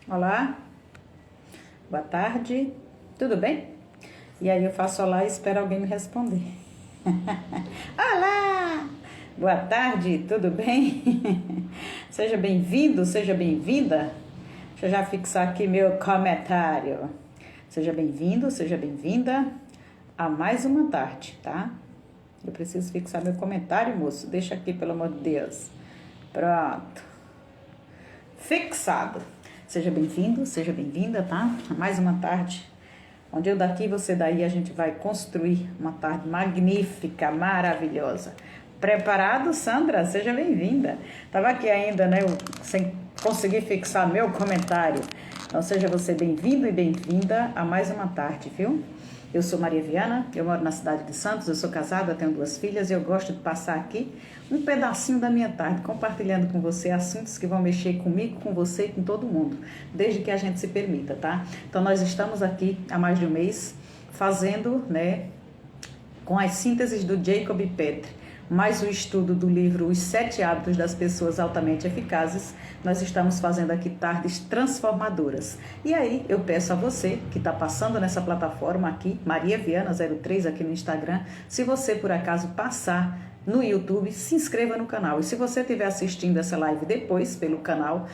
Olá, boa tarde, tudo bem? E aí eu faço olá e espero alguém me responder. Olá, boa tarde, tudo bem? Seja bem-vindo, seja bem-vinda. Deixa eu já fixar aqui meu comentário. Seja bem-vindo, seja bem-vinda a mais uma tarde, tá? Eu preciso fixar meu comentário, moço. Deixa aqui, pelo amor de Deus. Pronto. Fixado. Seja bem-vindo, seja bem-vinda, tá? A mais uma tarde, onde eu daqui, você daí, a gente vai construir uma tarde magnífica, maravilhosa. Preparado, Sandra? Seja bem-vinda. Tava aqui ainda, né, sem conseguir fixar meu comentário. Então, seja você bem-vindo e bem-vinda a mais uma tarde, viu? Eu sou Maria Viana, eu moro na cidade de Santos, eu sou casada, tenho 2 filhas e eu gosto de passar aqui um pedacinho da minha tarde, compartilhando com você assuntos que vão mexer comigo, com você e com todo mundo, desde que a gente se permita, tá? Então, nós estamos aqui há mais de um mês fazendo, né, com as sínteses do Jacob Petri, mais o estudo do livro Os 7 Hábitos das Pessoas Altamente Eficazes, nós estamos fazendo aqui tardes transformadoras. E aí eu peço a você que está passando nessa plataforma aqui, Maria Viana 03 aqui no Instagram, se você por acaso passar no YouTube, se inscreva no canal. E se você estiver assistindo essa live depois pelo canal,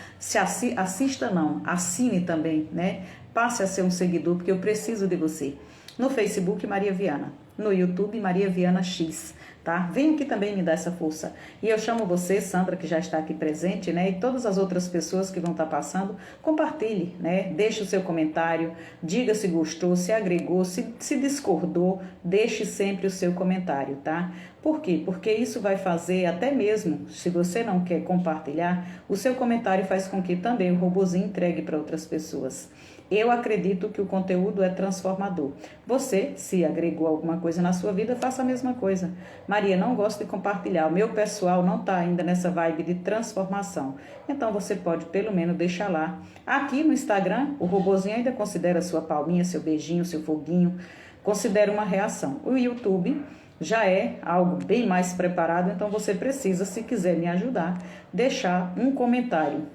assine também, né? Passe a ser um seguidor, porque eu preciso de você. No Facebook, Maria Viana. No YouTube, Maria Viana X, tá? Vem aqui também me dar essa força. E eu chamo você, Sandra, que já está aqui presente, né? E todas as outras pessoas que vão estar passando, compartilhe, né? Deixe o seu comentário, diga se gostou, se agregou, se discordou, deixe sempre o seu comentário, tá? Por quê? Porque isso vai fazer, até mesmo, se você não quer compartilhar, o seu comentário faz com que também o robozinho entregue para outras pessoas. Eu acredito que o conteúdo é transformador. Você, se agregou alguma coisa na sua vida, faça a mesma coisa. Maria, não gosto de compartilhar. O meu pessoal não está ainda nessa vibe de transformação. Então, você pode, pelo menos, deixar lá. Aqui no Instagram, o robozinho ainda considera sua palminha, seu beijinho, seu foguinho. Considera uma reação. O YouTube já é algo bem mais preparado. Então, você precisa, se quiser me ajudar, deixar um comentário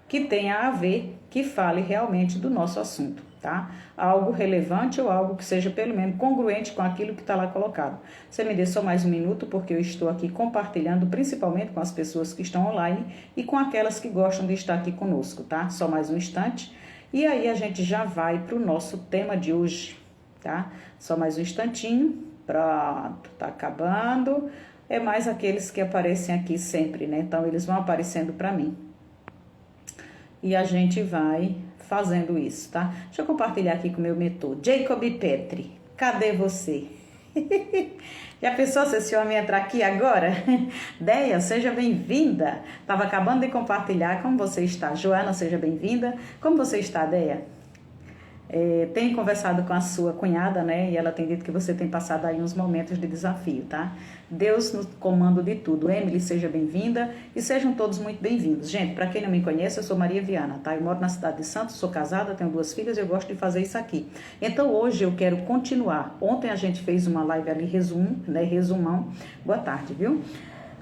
que tenha a ver, que fale realmente do nosso assunto, tá? Algo relevante ou algo que seja pelo menos congruente com aquilo que está lá colocado. Você me dê só mais um minuto, porque eu estou aqui compartilhando, principalmente com as pessoas que estão online e com aquelas que gostam de estar aqui conosco, tá? Só mais um instante. E aí a gente já vai para o nosso tema de hoje, tá? Só mais um instantinho. Pronto, tá acabando. É mais aqueles que aparecem aqui sempre, né? Então eles vão aparecendo para mim. E a gente vai fazendo isso, tá? Deixa eu compartilhar aqui com o meu mentor. Jacob Petri, cadê você? Já pensou se esse homem entrar aqui agora? Deia, seja bem-vinda. Estava acabando de compartilhar. Como você está? Joana, seja bem-vinda. Como você está, Deia? Tenho conversado com a sua cunhada, né? E ela tem dito que você tem passado aí uns momentos de desafio, tá? Deus no comando de tudo. Emily, seja bem-vinda e sejam todos muito bem-vindos. Gente, para quem não me conhece, eu sou Maria Viana, tá? Eu moro na cidade de Santos, sou casada, tenho 2 filhas e eu gosto de fazer isso aqui. Então, hoje eu quero continuar. Ontem a gente fez uma live ali, resumão. Boa tarde, viu?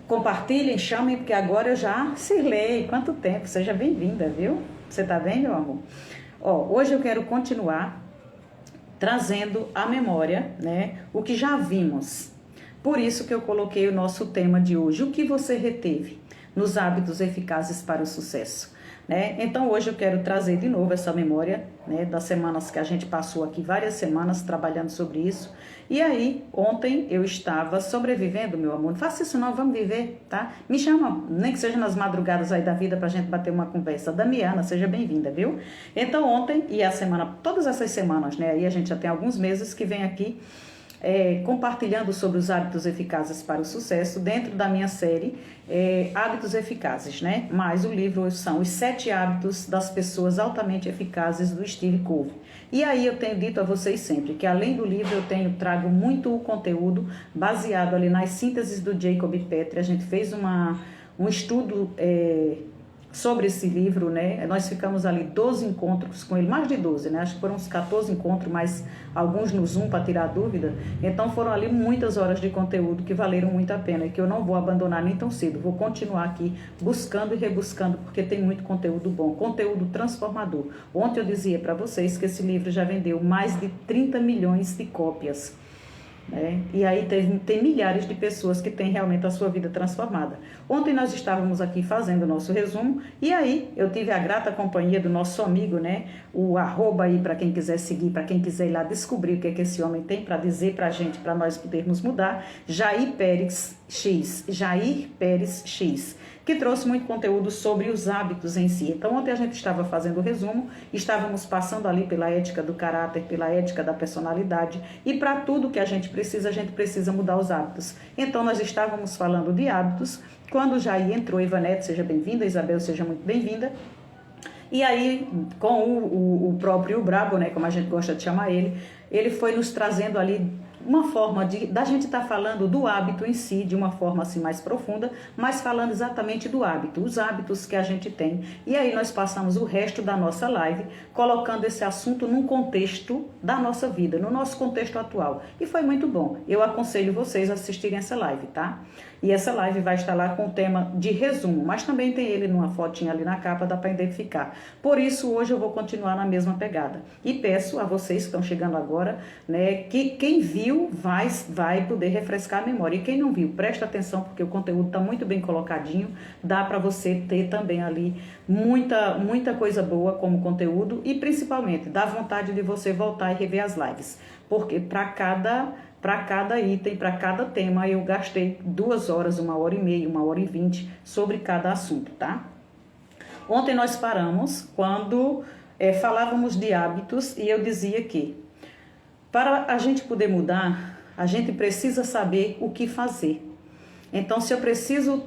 Compartilhem, chamem, porque agora eu já cirlei. Quanto tempo? Seja bem-vinda, viu? Você tá bem, meu amor? Hoje eu quero continuar trazendo à memória, né, o que já vimos. Por isso que eu coloquei o nosso tema de hoje, o que você reteve nos hábitos eficazes para o sucesso, né? Então hoje eu quero trazer de novo essa memória, né, das semanas que a gente passou aqui, várias semanas trabalhando sobre isso. E aí, ontem eu estava sobrevivendo, meu amor. Não faça isso não, vamos viver, tá? Me chama, nem que seja nas madrugadas aí da vida pra gente bater uma conversa. Damiana, seja bem-vinda, viu? Então ontem e a semana, todas essas semanas, né? Aí a gente já tem alguns meses que vem aqui compartilhando sobre os hábitos eficazes para o sucesso dentro da minha série Hábitos Eficazes, né? Mas o livro são Os 7 Hábitos das Pessoas Altamente Eficazes, do Steve Covey. E aí eu tenho dito a vocês sempre que além do livro eu trago muito o conteúdo baseado ali nas sínteses do Jacob Petri. A gente fez um estudo sobre esse livro, né? Nós ficamos ali 12 encontros com ele, mais de 12, né? Acho que foram uns 14 encontros, mais alguns no Zoom para tirar dúvida. Então foram ali muitas horas de conteúdo que valeram muito a pena e que eu não vou abandonar nem tão cedo. Vou continuar aqui buscando e rebuscando, porque tem muito conteúdo bom, conteúdo transformador. Ontem eu dizia para vocês que esse livro já vendeu mais de 30 milhões de cópias. E aí tem milhares de pessoas que têm realmente a sua vida transformada. Ontem nós estávamos aqui fazendo o nosso resumo e aí eu tive a grata companhia do nosso amigo, né? O arroba aí para quem quiser seguir, para quem quiser ir lá descobrir o que é que esse homem tem para dizer para a gente, para nós podermos mudar. Jair Pérez X, que trouxe muito conteúdo sobre os hábitos em si. Então ontem a gente estava fazendo o resumo, estávamos passando ali pela ética do caráter, pela ética da personalidade, e para tudo que a gente precisa mudar os hábitos. Então nós estávamos falando de hábitos, quando Jair entrou. Ivanete, seja bem-vinda, Isabel, seja muito bem-vinda. E aí, com o próprio Brabo, né, como a gente gosta de chamar ele foi nos trazendo ali uma forma da gente estar falando do hábito em si, de uma forma assim mais profunda, mas falando exatamente do hábito, os hábitos que a gente tem. E aí nós passamos o resto da nossa live colocando esse assunto num contexto da nossa vida, no nosso contexto atual. E foi muito bom. Eu aconselho vocês a assistirem essa live, tá? E essa live vai estar lá com o tema de resumo, mas também tem ele numa fotinha ali na capa, dá para identificar. Por isso, hoje eu vou continuar na mesma pegada. E peço a vocês que estão chegando agora, né, que quem viu vai poder refrescar a memória. E quem não viu, presta atenção, porque o conteúdo está muito bem colocadinho, dá para você ter também ali muita coisa boa como conteúdo e principalmente dá vontade de você voltar e rever as lives, porque para cada item, para cada tema, eu gastei 2 horas, 1h30, 1h20 sobre cada assunto, tá? Ontem nós paramos quando falávamos de hábitos e eu dizia que para a gente poder mudar, a gente precisa saber o que fazer. Então, se eu preciso,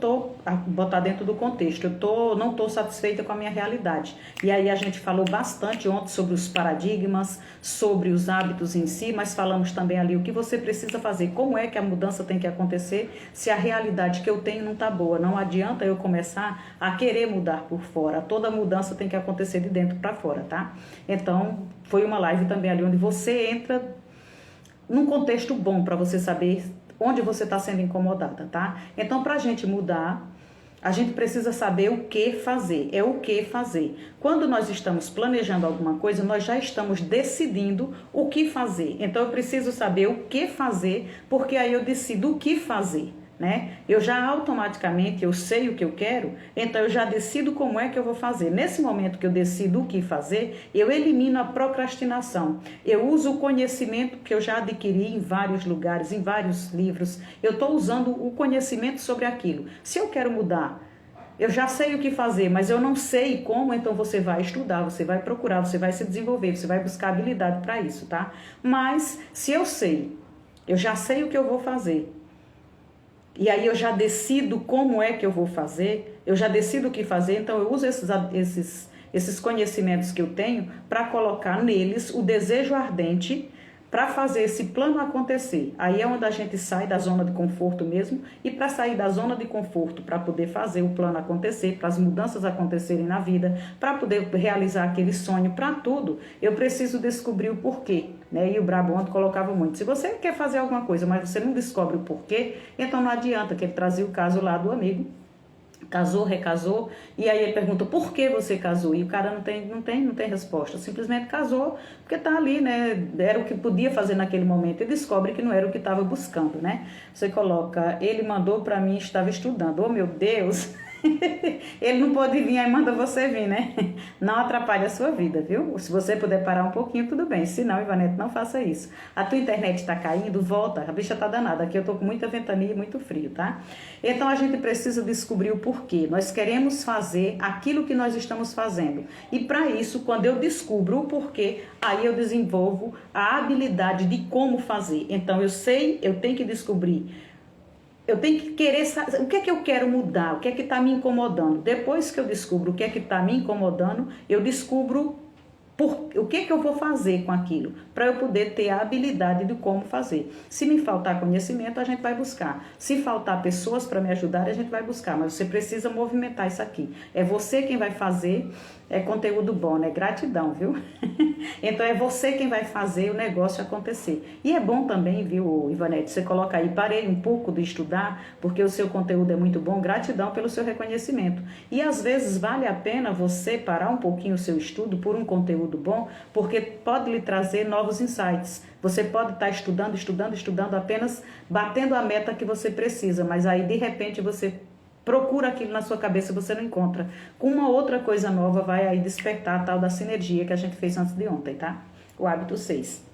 botar dentro do contexto, não estou satisfeita com a minha realidade. E aí a gente falou bastante ontem sobre os paradigmas, sobre os hábitos em si, mas falamos também ali o que você precisa fazer, como é que a mudança tem que acontecer se a realidade que eu tenho não está boa. Não adianta eu começar a querer mudar por fora, toda mudança tem que acontecer de dentro para fora, tá? Então, foi uma live também ali onde você entra num contexto bom para você saber onde você está sendo incomodada, tá? Então, para a gente mudar, a gente precisa saber o que fazer. É o que fazer. Quando nós estamos planejando alguma coisa, nós já estamos decidindo o que fazer. Então, eu preciso saber o que fazer, porque aí eu decido o que fazer, né? Eu já automaticamente, eu sei o que eu quero, então eu já decido como é que eu vou fazer. Nesse momento que eu decido o que fazer, eu elimino a procrastinação. Eu uso o conhecimento que eu já adquiri em vários lugares, em vários livros. Eu estou usando o conhecimento sobre aquilo. Se eu quero mudar, eu já sei o que fazer, mas eu não sei como, então você vai estudar, você vai procurar, você vai se desenvolver, você vai buscar habilidade para isso, tá? Mas se eu sei, eu já sei o que eu vou fazer, e aí eu já decido como é que eu vou fazer, eu já decido o que fazer, então eu uso esses conhecimentos que eu tenho para colocar neles o desejo ardente para fazer esse plano acontecer. Aí é onde a gente sai da zona de conforto mesmo, e para sair da zona de conforto, para poder fazer o plano acontecer, para as mudanças acontecerem na vida, para poder realizar aquele sonho, para tudo, eu preciso descobrir o porquê, né? E o Brabo ontem colocava muito, se você quer fazer alguma coisa, mas você não descobre o porquê, então não adianta, que ele trazia o caso lá do amigo, casou, recasou, e aí ele pergunta por que você casou, e o cara não tem resposta, simplesmente casou porque tá ali, né, era o que podia fazer naquele momento, e descobre que não era o que estava buscando, né? Você coloca, ele mandou para mim, estava estudando, oh meu Deus, ele não pode vir, aí manda você vir, né? Não atrapalhe a sua vida, viu? Se você puder parar um pouquinho, tudo bem. Se não, Ivanete, não faça isso. A tua internet está caindo, volta. A bicha tá danada. Aqui eu tô com muita ventania e muito frio, tá? Então, a gente precisa descobrir o porquê. Nós queremos fazer aquilo que nós estamos fazendo. E para isso, quando eu descubro o porquê, aí eu desenvolvo a habilidade de como fazer. Então, eu sei, eu tenho que descobrir. Eu tenho que querer saber o que é que eu quero mudar, o que é que está me incomodando. Depois que eu descubro o que é que está me incomodando, eu descubro O que eu vou fazer com aquilo? Para eu poder ter a habilidade de como fazer. Se me faltar conhecimento, a gente vai buscar. Se faltar pessoas para me ajudar, a gente vai buscar. Mas você precisa movimentar isso aqui. É você quem vai fazer. É conteúdo bom, né? Gratidão, viu? Então é você quem vai fazer o negócio acontecer. E é bom também, viu, Ivanete? Você coloca aí, parei um pouco de estudar, porque o seu conteúdo é muito bom. Gratidão pelo seu reconhecimento. E às vezes vale a pena você parar um pouquinho o seu estudo por um conteúdo bom, porque pode lhe trazer novos insights. Você pode estar estudando, apenas batendo a meta que você precisa, mas aí de repente você procura aquilo na sua cabeça e você não encontra. Com uma outra coisa nova vai aí despertar a tal da sinergia que a gente fez antes de ontem, tá? O hábito 6.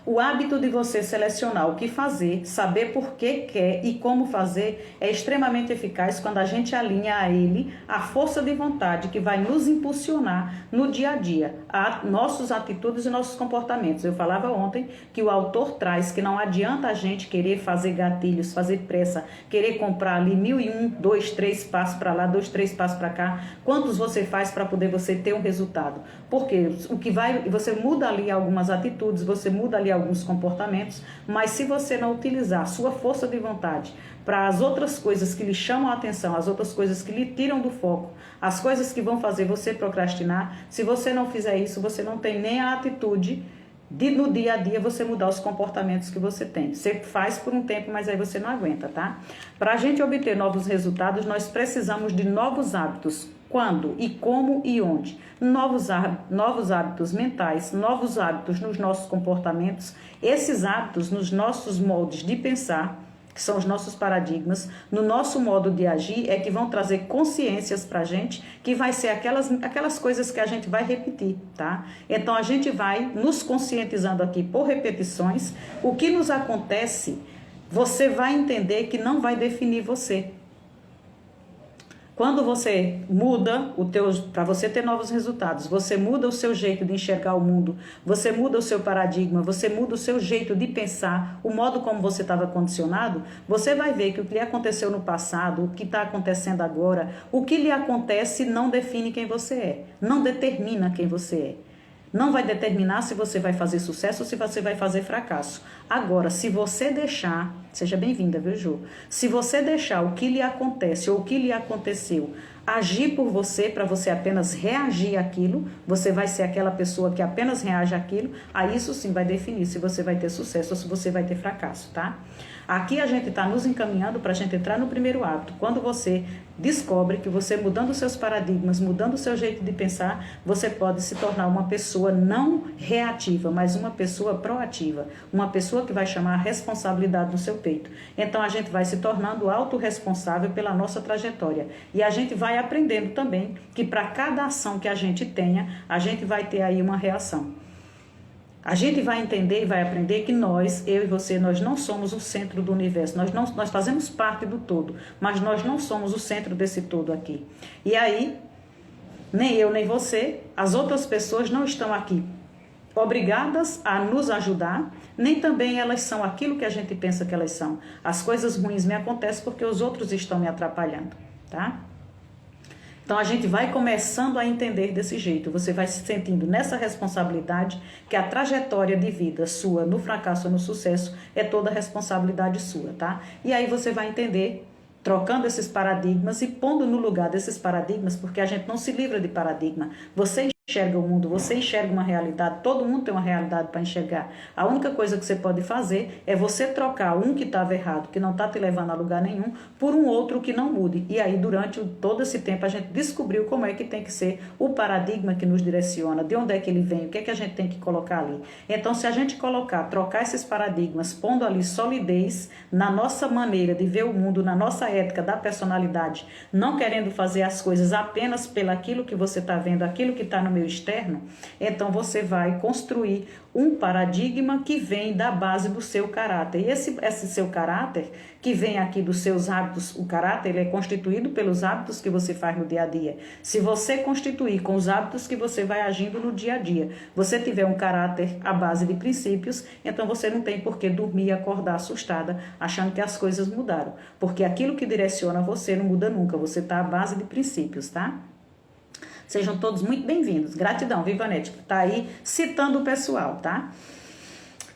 O hábito de você selecionar o que fazer, saber por que quer e como fazer é extremamente eficaz quando a gente alinha a ele a força de vontade que vai nos impulsionar no dia a dia, a nossas atitudes e nossos comportamentos. Eu falava ontem que o autor traz que não adianta a gente querer fazer gatilhos, fazer pressa, querer comprar ali 1001, 2, 3 passos para lá, 2, 3 passos para cá. Quantos você faz para poder você ter um resultado? Porque o que vai, você muda ali algumas atitudes, você muda ali alguns comportamentos, mas se você não utilizar a sua força de vontade para as outras coisas que lhe chamam a atenção, as outras coisas que lhe tiram do foco, as coisas que vão fazer você procrastinar, se você não fizer isso, você não tem nem a atitude de no dia a dia você mudar os comportamentos que você tem. Você faz por um tempo, mas aí você não aguenta, tá? Para a gente obter novos resultados, nós precisamos de novos hábitos. Quando e como e onde? Novos hábitos mentais, novos hábitos nos nossos comportamentos, esses hábitos nos nossos modos de pensar, que são os nossos paradigmas, no nosso modo de agir, é que vão trazer consciências para a gente, que vai ser aquelas coisas que a gente vai repetir, tá? Então a gente vai nos conscientizando aqui por repetições. O que nos acontece, você vai entender que não vai definir você. Quando você muda para você ter novos resultados, você muda o seu jeito de enxergar o mundo, você muda o seu paradigma, você muda o seu jeito de pensar, o modo como você estava condicionado, você vai ver que o que lhe aconteceu no passado, o que está acontecendo agora, o que lhe acontece não define quem você é, não determina quem você é. Não vai determinar se você vai fazer sucesso ou se você vai fazer fracasso. Agora, se você deixar, seja bem-vinda, viu, Ju? Se você deixar o que lhe acontece ou o que lhe aconteceu agir por você, para você apenas reagir àquilo, você vai ser aquela pessoa que apenas reage àquilo, aí isso sim vai definir se você vai ter sucesso ou se você vai ter fracasso, tá? Aqui a gente está nos encaminhando para a gente entrar no primeiro hábito. Quando você descobre que você mudando os seus paradigmas, mudando o seu jeito de pensar, você pode se tornar uma pessoa não reativa, mas uma pessoa proativa. Uma pessoa que vai chamar a responsabilidade no seu peito. Então a gente vai se tornando autorresponsável pela nossa trajetória. E a gente vai aprendendo também que para cada ação que a gente tenha, a gente vai ter aí uma reação. A gente vai entender e vai aprender que nós, eu e você, nós não somos o centro do universo. Nós fazemos parte do todo, mas nós não somos o centro desse todo aqui. E aí, nem eu nem você, as outras pessoas não estão aqui obrigadas a nos ajudar, nem também elas são aquilo que a gente pensa que elas são. As coisas ruins me acontecem porque os outros estão me atrapalhando, tá? Então a gente vai começando a entender desse jeito, você vai se sentindo nessa responsabilidade que a trajetória de vida sua no fracasso ou no sucesso é toda responsabilidade sua, tá? E aí você vai entender, trocando esses paradigmas e pondo no lugar desses paradigmas, porque a gente não se livra de paradigma. Você enxerga o mundo, você enxerga uma realidade, todo mundo tem uma realidade para enxergar. A única coisa que você pode fazer é você trocar um que estava errado, que não está te levando a lugar nenhum, por um outro que não mude. E aí, durante todo esse tempo, a gente descobriu como é que tem que ser o paradigma que nos direciona, de onde é que ele vem, o que é que a gente tem que colocar ali. Então, se a gente trocar esses paradigmas, pondo ali solidez na nossa maneira de ver o mundo, na nossa ética da personalidade, não querendo fazer as coisas apenas pelaquilo que você está vendo, aquilo que está no meio externo, então você vai construir um paradigma que vem da base do seu caráter. E esse seu caráter, que vem aqui dos seus hábitos, o caráter ele é constituído pelos hábitos que você faz no dia a dia. Se você constituir com os hábitos que você vai agindo no dia a dia, você tiver um caráter à base de princípios, então você não tem por que dormir e acordar assustada, achando que as coisas mudaram. Porque aquilo que direciona você não muda nunca, você está à base de princípios, tá? Sejam todos muito bem-vindos. Gratidão, Vivanete, por estar aí citando o pessoal, tá?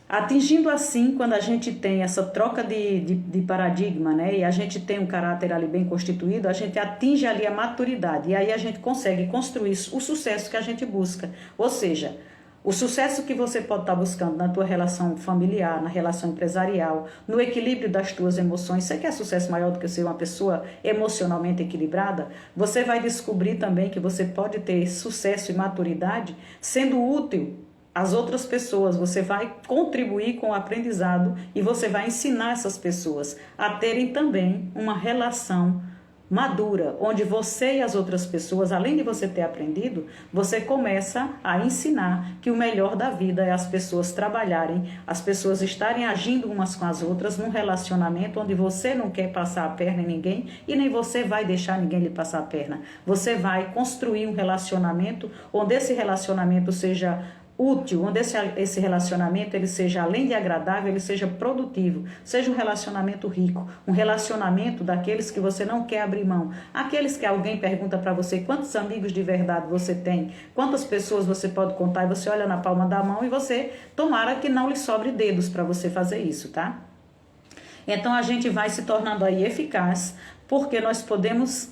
Atingindo assim, quando a gente tem essa troca de paradigma, né, e a gente tem um caráter ali bem constituído, a gente atinge ali a maturidade, e aí a gente consegue construir o sucesso que a gente busca. Ou seja, o sucesso que você pode estar buscando na tua relação familiar, na relação empresarial, no equilíbrio das tuas emoções. Você quer sucesso maior do que ser uma pessoa emocionalmente equilibrada? Você vai descobrir também que você pode ter sucesso e maturidade sendo útil às outras pessoas. Você vai contribuir com o aprendizado e você vai ensinar essas pessoas a terem também uma relação madura, onde você e as outras pessoas, além de você ter aprendido, você começa a ensinar que o melhor da vida é as pessoas trabalharem, as pessoas estarem agindo umas com as outras num relacionamento onde você não quer passar a perna em ninguém e nem você vai deixar ninguém lhe passar a perna. Você vai construir um relacionamento onde esse relacionamento seja útil, onde esse relacionamento ele seja, além de agradável, ele seja produtivo, seja um relacionamento rico, um relacionamento daqueles que você não quer abrir mão, aqueles que alguém pergunta para você quantos amigos de verdade você tem, quantas pessoas você pode contar, e você olha na palma da mão e você, tomara que não lhe sobre dedos para você fazer isso, tá? Então a gente vai se tornando aí eficaz, porque nós podemos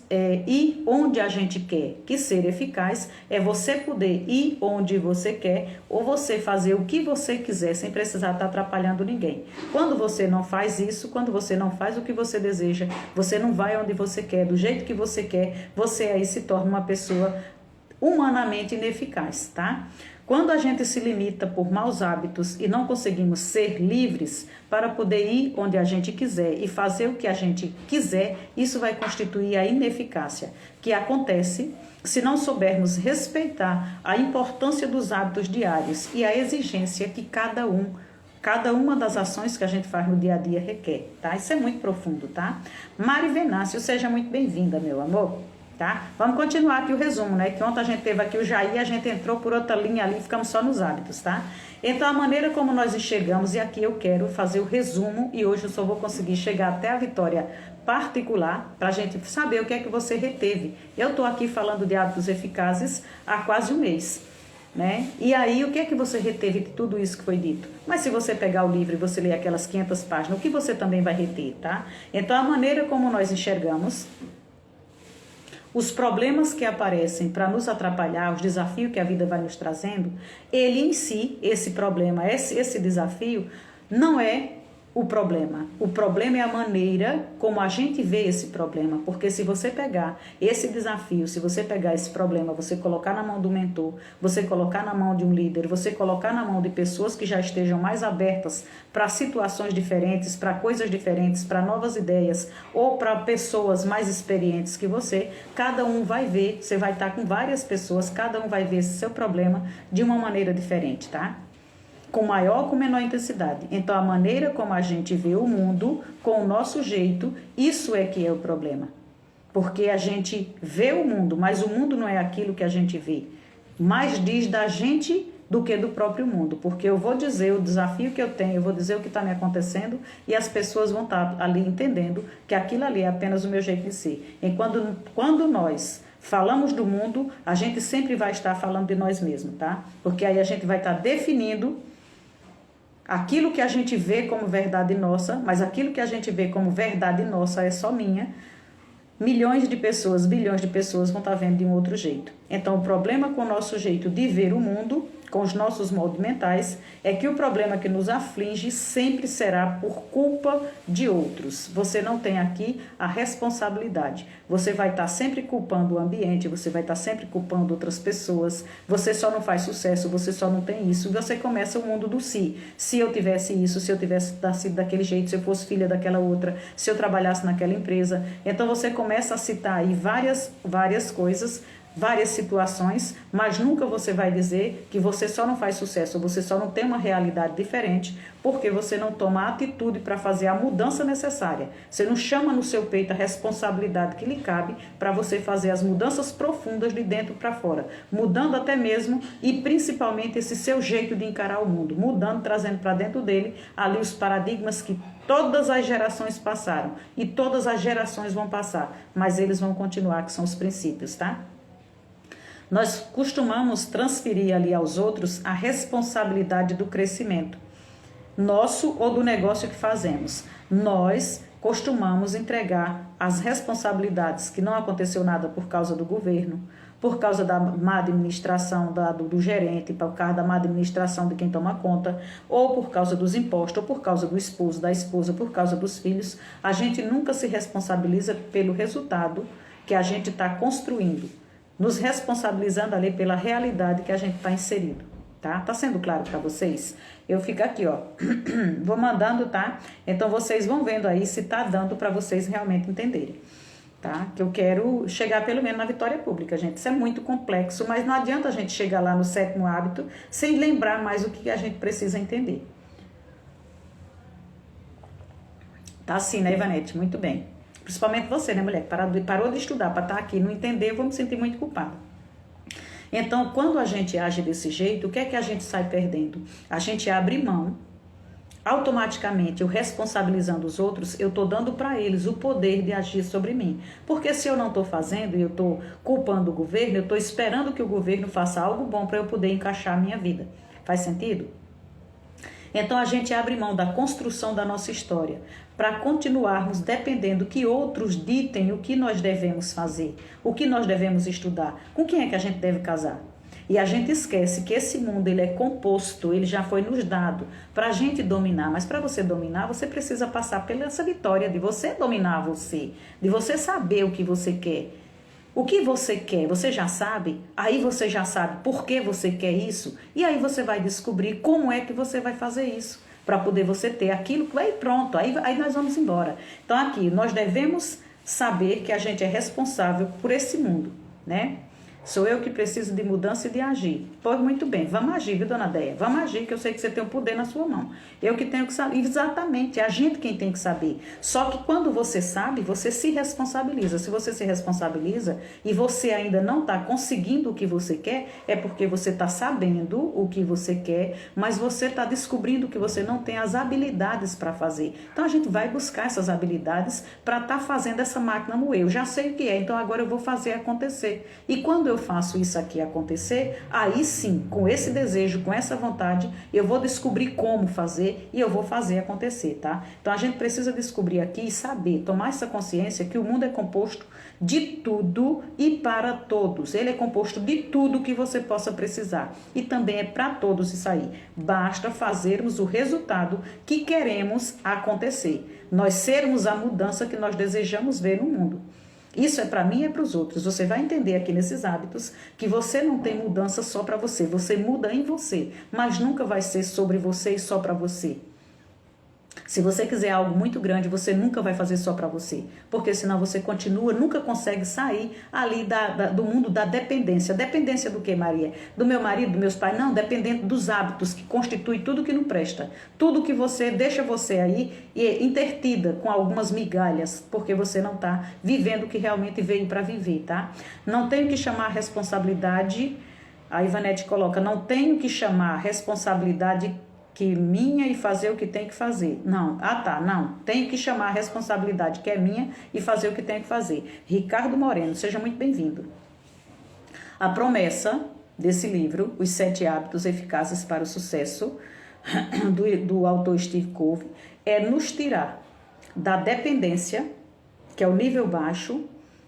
ir onde a gente quer. Que ser eficaz é você poder ir onde você quer ou você fazer o que você quiser sem precisar estar atrapalhando ninguém. Quando você não faz isso, quando você não faz o que você deseja, você não vai onde você quer, do jeito que você quer, você aí se torna uma pessoa humanamente ineficaz, tá? Quando a gente se limita por maus hábitos e não conseguimos ser livres para poder ir onde a gente quiser e fazer o que a gente quiser, isso vai constituir a ineficácia, que acontece se não soubermos respeitar a importância dos hábitos diários e a exigência que cada uma das ações que a gente faz no dia a dia requer, tá? Isso é muito profundo, tá? Mari Venâncio, seja muito bem-vinda, meu amor. Tá? Vamos continuar aqui o resumo, né? Que ontem a gente teve aqui o Jair, a gente entrou por outra linha ali e ficamos só nos hábitos, tá? Então, a maneira como nós enxergamos, e aqui eu quero fazer o resumo, e hoje eu só vou conseguir chegar até a vitória particular, para a gente saber o que é que você reteve. Eu estou aqui falando de hábitos eficazes há quase um mês, né? E aí, o que é que você reteve de tudo isso que foi dito? Mas se você pegar o livro e você ler aquelas 500 páginas, o que você também vai reter, tá? Então, a maneira como nós enxergamos os problemas que aparecem para nos atrapalhar, os desafios que a vida vai nos trazendo, ele em si, esse problema, esse desafio, não é o problema. O problema é a maneira como a gente vê esse problema. Porque se você pegar esse desafio, se você pegar esse problema, você colocar na mão do mentor, você colocar na mão de um líder, você colocar na mão de pessoas que já estejam mais abertas para situações diferentes, para coisas diferentes, para novas ideias, ou para pessoas mais experientes que você, cada um vai ver, você vai estar com várias pessoas, cada um vai ver esse seu problema de uma maneira diferente, tá? Com maior ou com menor intensidade. Então, a maneira como a gente vê o mundo, com o nosso jeito, isso é que é o problema. Porque a gente vê o mundo, mas o mundo não é aquilo que a gente vê. Mais diz da gente do que do próprio mundo. Porque eu vou dizer o desafio que eu tenho, eu vou dizer o que está me acontecendo e as pessoas vão estar ali entendendo que aquilo ali é apenas o meu jeito de ser. E quando nós falamos do mundo, a gente sempre vai estar falando de nós mesmos, tá? Porque aí a gente vai estar definindo aquilo que a gente vê como verdade nossa, mas aquilo que a gente vê como verdade nossa é só minha. Milhões de pessoas, bilhões de pessoas vão estar vendo de um outro jeito. Então, o problema com o nosso jeito de ver o mundo, com os nossos moldes mentais, é que o problema que nos aflige sempre será por culpa de outros. Você não tem aqui a responsabilidade. Você vai estar sempre culpando o ambiente, você vai estar sempre culpando outras pessoas. Você só não faz sucesso, você só não tem isso. Você começa o mundo do si. Se eu tivesse isso, se eu tivesse nascido daquele jeito, se eu fosse filha daquela outra, se eu trabalhasse naquela empresa. Então, você começa a citar aí várias coisas, várias situações, mas nunca você vai dizer que você só não faz sucesso, você só não tem uma realidade diferente, porque você não toma a atitude para fazer a mudança necessária. Você não chama no seu peito a responsabilidade que lhe cabe para você fazer as mudanças profundas de dentro para fora, mudando até mesmo e principalmente esse seu jeito de encarar o mundo, mudando, trazendo para dentro dele ali os paradigmas que todas as gerações passaram e todas as gerações vão passar, mas eles vão continuar, que são os princípios, tá? Nós costumamos transferir ali aos outros a responsabilidade do crescimento nosso ou do negócio que fazemos. Nós costumamos entregar as responsabilidades que não aconteceu nada por causa do governo, por causa da má administração do gerente, por causa da má administração de quem toma conta, ou por causa dos impostos, ou por causa do esposo, da esposa, por causa dos filhos. A gente nunca se responsabiliza pelo resultado que a gente está construindo, nos responsabilizando ali pela realidade que a gente está inserido. Tá sendo claro para vocês? Eu fico aqui, ó, vou mandando, tá? Então vocês vão vendo aí se tá dando para vocês realmente entenderem, tá? Que eu quero chegar pelo menos na vitória pública, gente. Isso é muito complexo, mas não adianta a gente chegar lá no 7º hábito sem lembrar mais o que a gente precisa entender. Tá assim, né, Ivanete? Muito bem. Principalmente você, né, mulher? Parou de estudar para estar aqui, não entender, eu vou me sentir muito culpada. Então, quando a gente age desse jeito, o que é que a gente sai perdendo? A gente abre mão, automaticamente, eu responsabilizando os outros, eu estou dando para eles o poder de agir sobre mim. Porque se eu não estou fazendo e eu estou culpando o governo, eu estou esperando que o governo faça algo bom para eu poder encaixar a minha vida. Faz sentido? Então, a gente abre mão da construção da nossa história para continuarmos dependendo que outros ditem o que nós devemos fazer, o que nós devemos estudar, com quem é que a gente deve casar. E a gente esquece que esse mundo ele é composto, ele já foi nos dado para a gente dominar. Mas para você dominar, você precisa passar pela essa vitória de você dominar você, de você saber o que você quer. O que você quer, você já sabe? Aí você já sabe por que você quer isso. E aí você vai descobrir como é que você vai fazer isso. Para poder você ter aquilo que vai pronto. Aí nós vamos embora. Então aqui, nós devemos saber que a gente é responsável por esse mundo, né? Sou eu que preciso de mudança e de agir. Pois muito bem, vamos agir, viu, dona Deia? Vamos agir, que eu sei que você tem o poder na sua mão. Eu que tenho que saber, exatamente, é a gente quem tem que saber. Só que quando você sabe, você se responsabiliza. Se você se responsabiliza e você ainda não está conseguindo o que você quer, é porque você está sabendo o que você quer, mas você está descobrindo que você não tem as habilidades para fazer. Então a gente vai buscar essas habilidades para estar fazendo essa máquina moer. Eu já sei o que é, então agora eu vou fazer acontecer. E quando eu faço isso aqui acontecer, aí sim, com esse desejo, com essa vontade, eu vou descobrir como fazer e eu vou fazer acontecer, tá? Então a gente precisa descobrir aqui e saber, tomar essa consciência que o mundo é composto de tudo e para todos. Ele é composto de tudo que você possa precisar e também é para todos isso aí. Basta fazermos o resultado que queremos acontecer. Nós sermos a mudança que nós desejamos ver no mundo. Isso é para mim e é para os outros. Você vai entender aqui nesses hábitos que você não tem mudança só para você. Você muda em você, mas nunca vai ser sobre você e só para você. Se você quiser algo muito grande, você nunca vai fazer só para você. Porque senão você continua, nunca consegue sair ali do mundo da dependência. Dependência do que, Maria? Do meu marido, dos meus pais? Não, dependendo dos hábitos que constituem tudo que não presta. Tudo que você deixa você aí intertida com algumas migalhas, porque você não está vivendo o que realmente veio para viver, tá? Não tenho que chamar a responsabilidade, a Ivanete coloca, não tenho que chamar a responsabilidade que minha e fazer o que tem que fazer. Não, não. Tenho que chamar a responsabilidade que é minha e fazer o que tem que fazer. Ricardo Moreno, seja muito bem-vindo. A promessa desse livro, Os 7 Hábitos Eficazes para o Sucesso, do autor Steve Covey, é nos tirar da dependência, que é o nível baixo,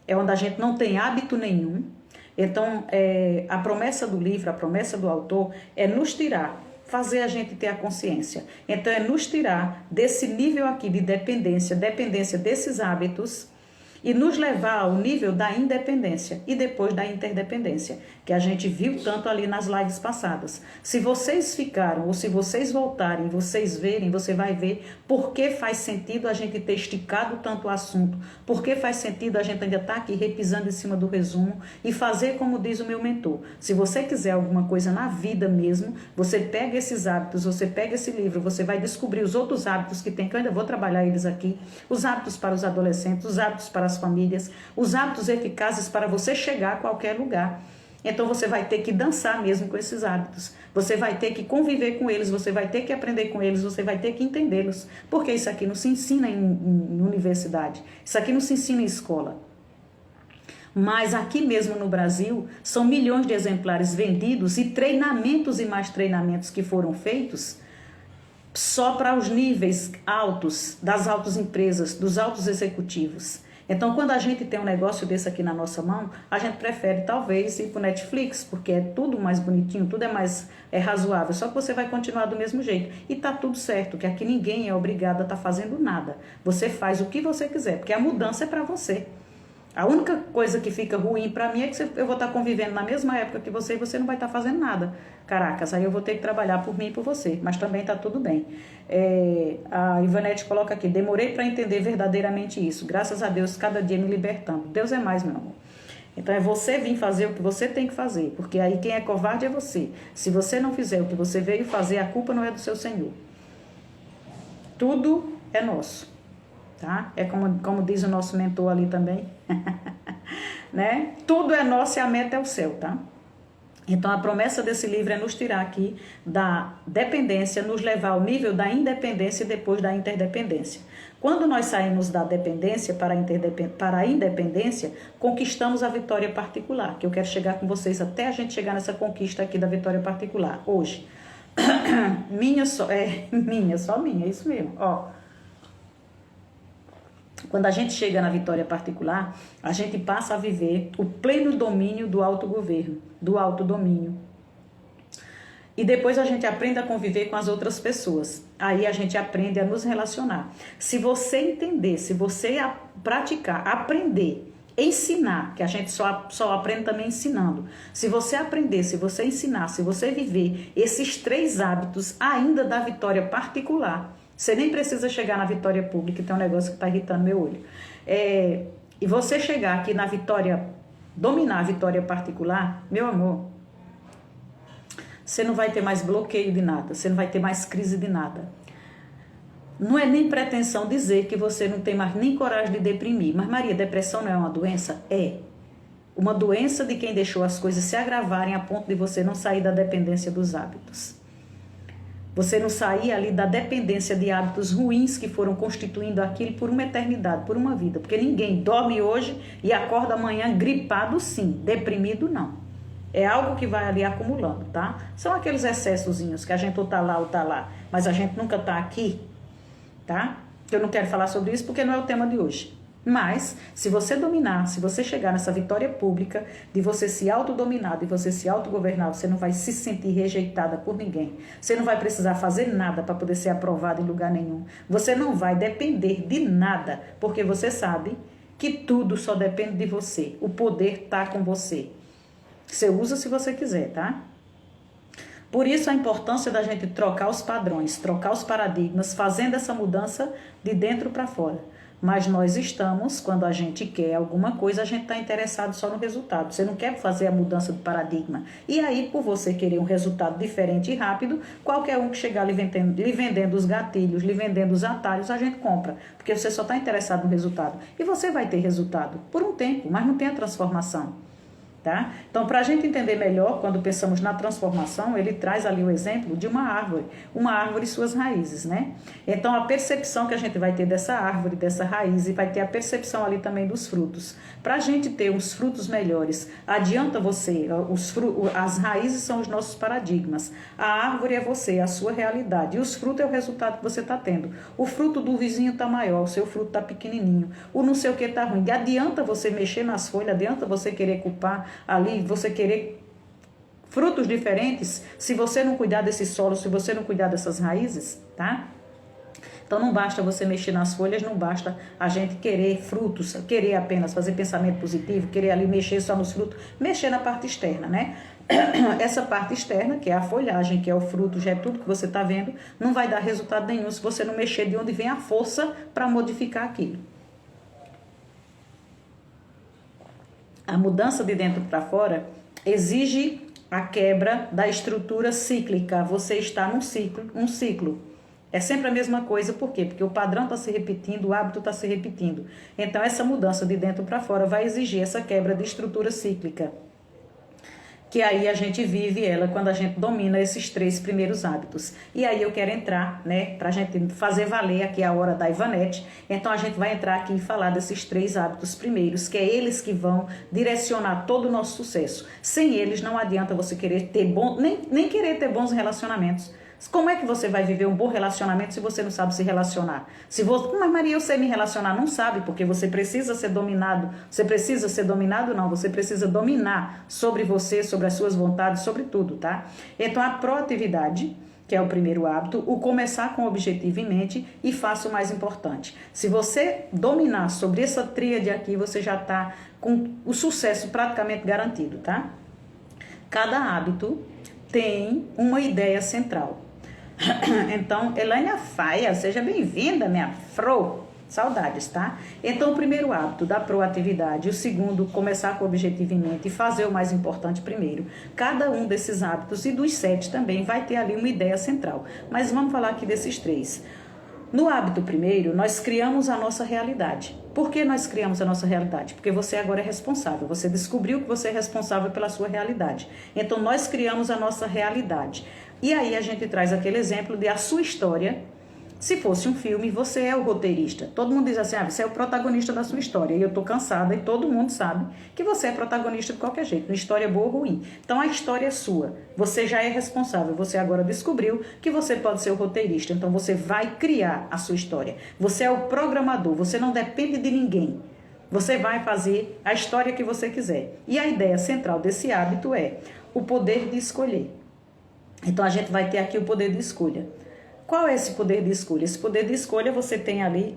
é onde a gente não tem hábito nenhum. Então, a promessa do livro, a promessa do autor é nos tirar, fazer a gente ter a consciência. Então, é nos tirar desse nível aqui de dependência desses hábitos e nos levar ao nível da independência e depois da interdependência, que a gente viu tanto ali nas lives passadas. Se vocês ficaram ou se vocês voltarem, vocês verem, você vai ver por que faz sentido a gente ter esticado tanto o assunto, por que faz sentido a gente ainda estar aqui repisando em cima do resumo e fazer como diz o meu mentor. Se você quiser alguma coisa na vida mesmo, você pega esses hábitos, você pega esse livro, você vai descobrir os outros hábitos que tem, que eu ainda vou trabalhar eles aqui, os hábitos para os adolescentes, os hábitos para as famílias, os hábitos eficazes para você chegar a qualquer lugar. Então você vai ter que dançar mesmo com esses hábitos, você vai ter que conviver com eles, você vai ter que aprender com eles, você vai ter que entendê-los, porque isso aqui não se ensina em universidade, isso aqui não se ensina em escola. Mas aqui mesmo no Brasil, são milhões de exemplares vendidos e treinamentos e mais treinamentos que foram feitos só para os níveis altos, das altas empresas, dos altos executivos. Então, quando a gente tem um negócio desse aqui na nossa mão, a gente prefere talvez ir para o Netflix, porque é tudo mais bonitinho, tudo é mais razoável, só que você vai continuar do mesmo jeito. E tá tudo certo, que aqui ninguém é obrigado a estar fazendo nada. Você faz o que você quiser, porque a mudança é para você. A única coisa que fica ruim para mim é que eu vou estar convivendo na mesma época que você e você não vai estar fazendo nada. Caracas, aí eu vou ter que trabalhar por mim e por você, mas também está tudo bem. A Ivanete coloca aqui, demorei para entender verdadeiramente isso. Graças a Deus, cada dia me libertando. Deus é mais, meu amor. Então é você vir fazer o que você tem que fazer, porque aí quem é covarde é você. Se você não fizer o que você veio fazer, a culpa não é do seu Senhor. Tudo é nosso. Tá? É como diz o nosso mentor ali também, né? Tudo é nosso e a meta é o céu, tá? Então a promessa desse livro é nos tirar aqui da dependência, nos levar ao nível da independência e depois da interdependência. Quando nós saímos da dependência para a independência, conquistamos a vitória particular, que eu quero chegar com vocês até a gente chegar nessa conquista aqui da vitória particular, hoje. minha, é isso mesmo, ó. Quando a gente chega na vitória particular, a gente passa a viver o pleno domínio do autogoverno, do autodomínio. E depois a gente aprende a conviver com as outras pessoas. Aí a gente aprende a nos relacionar. Se você entender, se você praticar, aprender, ensinar, que a gente só aprende também ensinando. Se você aprender, se você ensinar, se você viver esses 3 hábitos ainda da vitória particular, você nem precisa chegar na vitória pública, que tem um negócio que está irritando meu olho. E você chegar aqui na vitória, dominar a vitória particular, meu amor, você não vai ter mais bloqueio de nada, você não vai ter mais crise de nada. Não é nem pretensão dizer que você não tem mais nem coragem de deprimir. Mas Maria, depressão não é uma doença? É. Uma doença de quem deixou as coisas se agravarem a ponto de você não sair da dependência dos hábitos. Você não sair ali da dependência de hábitos ruins que foram constituindo aquilo por uma eternidade, por uma vida. Porque ninguém dorme hoje e acorda amanhã gripado, sim. Deprimido, não. É algo que vai ali acumulando, tá? São aqueles excessozinhos que a gente ou tá lá, mas a gente nunca tá aqui, tá? Eu não quero falar sobre isso porque não é o tema de hoje. Mas, se você dominar, se você chegar nessa vitória pública de você se autodominar, de você se autogovernar, você não vai se sentir rejeitada por ninguém. Você não vai precisar fazer nada para poder ser aprovada em lugar nenhum. Você não vai depender de nada, porque você sabe que tudo só depende de você. O poder está com você. Você usa se você quiser, tá? Por isso a importância da gente trocar os padrões, trocar os paradigmas, fazendo essa mudança de dentro para fora. Mas nós estamos, quando a gente quer alguma coisa, a gente está interessado só no resultado. Você não quer fazer a mudança de paradigma. E aí, por você querer um resultado diferente e rápido, qualquer um que chegar lhe vendendo os gatilhos, lhe vendendo os atalhos, a gente compra. Porque você só está interessado no resultado. E você vai ter resultado por um tempo, mas não tem a transformação. Tá? Então, para a gente entender melhor, quando pensamos na transformação, ele traz ali o exemplo de uma árvore e suas raízes, né? Então, a percepção que a gente vai ter dessa árvore, dessa raiz, e vai ter a percepção ali também dos frutos. Para a gente ter os frutos melhores, adianta você, as raízes são os nossos paradigmas, a árvore é você, a sua realidade, e os frutos é o resultado que você está tendo. O fruto do vizinho está maior, o seu fruto está pequenininho, o não sei o que está ruim. E adianta você mexer nas folhas, adianta você querer culpar ali, você querer frutos diferentes, se você não cuidar desse solo, se você não cuidar dessas raízes, tá? Então não basta você mexer nas folhas, não basta a gente querer frutos, querer apenas fazer pensamento positivo, querer ali mexer só nos frutos, mexer na parte externa, né? Essa parte externa, que é a folhagem, que é o fruto, já é tudo que você está vendo, não vai dar resultado nenhum se você não mexer de onde vem a força para modificar aquilo. A mudança de dentro para fora exige a quebra da estrutura cíclica. Você está num ciclo. É sempre a mesma coisa, por quê? Porque o padrão está se repetindo, o hábito está se repetindo. Então, essa mudança de dentro para fora vai exigir essa quebra de estrutura cíclica. que aí a gente vive ela quando a gente domina esses 3 primeiros hábitos. E aí eu quero entrar, né, pra gente fazer valer aqui a hora da Ivanete. Então a gente vai entrar aqui e falar desses 3 hábitos primeiros, que é eles que vão direcionar todo o nosso sucesso. Sem eles não adianta você querer ter nem querer ter bons relacionamentos. Como é que você vai viver um bom relacionamento se você não sabe se relacionar? Se você, mas Maria, eu sei me relacionar, não sabe, porque você precisa ser dominado. Você precisa ser dominado, não, você precisa dominar sobre você, sobre as suas vontades, sobre tudo, tá? Então a proatividade, que é o primeiro hábito, o começar com o objetivo em mente e faça o mais importante. Se você dominar sobre essa tríade aqui, você já está com o sucesso praticamente garantido, tá? Cada hábito tem uma ideia central. Então, Elânia Faia, seja bem-vinda, minha fro. Saudades, tá? Então, o primeiro hábito da proatividade, o segundo, começar com o objetivo em mente e fazer o mais importante primeiro. Cada um desses hábitos e dos 7 também vai ter ali uma ideia central. Mas vamos falar aqui desses 3. No hábito primeiro, nós criamos a nossa realidade. Por que nós criamos a nossa realidade? Porque você agora é responsável. Você descobriu que você é responsável pela sua realidade. Então, nós criamos a nossa realidade. E aí a gente traz aquele exemplo de a sua história. Se fosse um filme, você é o roteirista. Todo mundo diz assim, você é o protagonista da sua história. E eu tô cansada e todo mundo sabe que você é protagonista de qualquer jeito. Uma história boa ou ruim. Então a história é sua. Você já é responsável. Você agora descobriu que você pode ser o roteirista. Então você vai criar a sua história. Você é o programador. Você não depende de ninguém. Você vai fazer a história que você quiser. E a ideia central desse hábito é o poder de escolher. Então a gente vai ter aqui o poder de escolha. Qual é esse poder de escolha? Esse poder de escolha você tem ali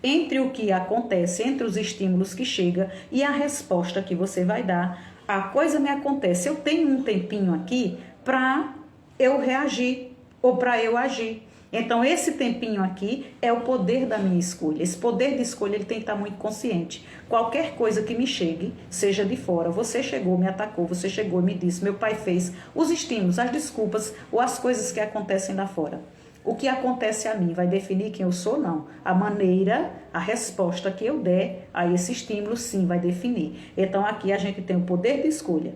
entre o que acontece, entre os estímulos que chega e a resposta que você vai dar. A coisa me acontece, eu tenho um tempinho aqui para eu reagir ou para eu agir. Então esse tempinho aqui é o poder da minha escolha. Esse poder de escolha ele tem que estar muito consciente. Qualquer coisa que me chegue, seja de fora, você chegou, me atacou, você chegou, me disse, meu pai fez, os estímulos, as desculpas ou as coisas que acontecem lá fora. O que acontece a mim vai definir quem eu sou? Não. A maneira, a resposta que eu der a esse estímulo, sim, vai definir. Então, aqui a gente tem o poder de escolha,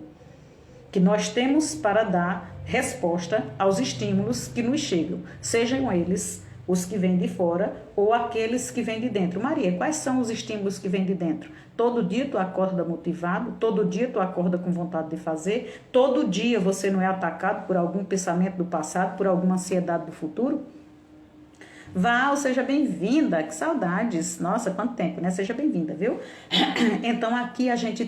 que nós temos para dar resposta aos estímulos que nos chegam, sejam eles os que vêm de fora ou aqueles que vêm de dentro. Maria, quais são os estímulos que vêm de dentro? Todo dia tu acorda motivado, todo dia tu acorda com vontade de fazer, todo dia você não é atacado por algum pensamento do passado, por alguma ansiedade do futuro? Val, seja bem-vinda, que saudades, nossa, quanto tempo, né? Seja bem-vinda, viu? Então aqui a gente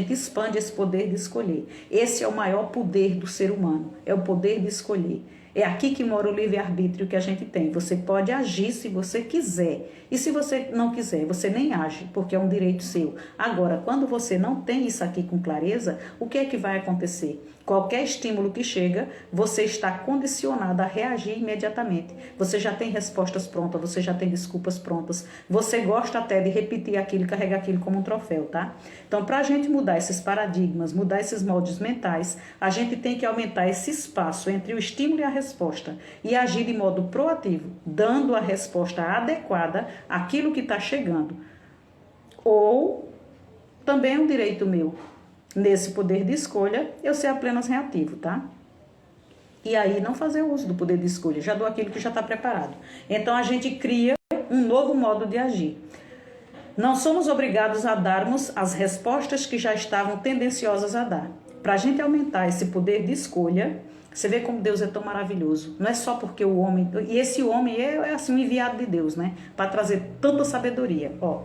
expande esse poder de escolher. Esse é o maior poder do ser humano, é o poder de escolher. É aqui que mora o livre-arbítrio que a gente tem. Você pode agir se você quiser. E se você não quiser, você nem age, porque é um direito seu. Agora, quando você não tem isso aqui com clareza, o que é que vai acontecer? Qualquer estímulo que chega, você está condicionado a reagir imediatamente. Você já tem respostas prontas, você já tem desculpas prontas. Você gosta até de repetir aquilo, carregar aquilo como um troféu, tá? Então, para a gente mudar esses paradigmas, mudar esses moldes mentais, a gente tem que aumentar esse espaço entre o estímulo e a resposta e agir de modo proativo, dando a resposta adequada àquilo que está chegando. Ou também é um direito meu. Nesse poder de escolha, eu ser apenas reativo, tá? E aí não fazer uso do poder de escolha, já dou aquilo que já está preparado. Então a gente cria um novo modo de agir. Não somos obrigados a darmos as respostas que já estavam tendenciosas a dar. Para a gente aumentar esse poder de escolha, você vê como Deus é tão maravilhoso. Não é só porque o homem... E esse homem é assim um enviado de Deus, né? Para trazer tanta sabedoria, ó.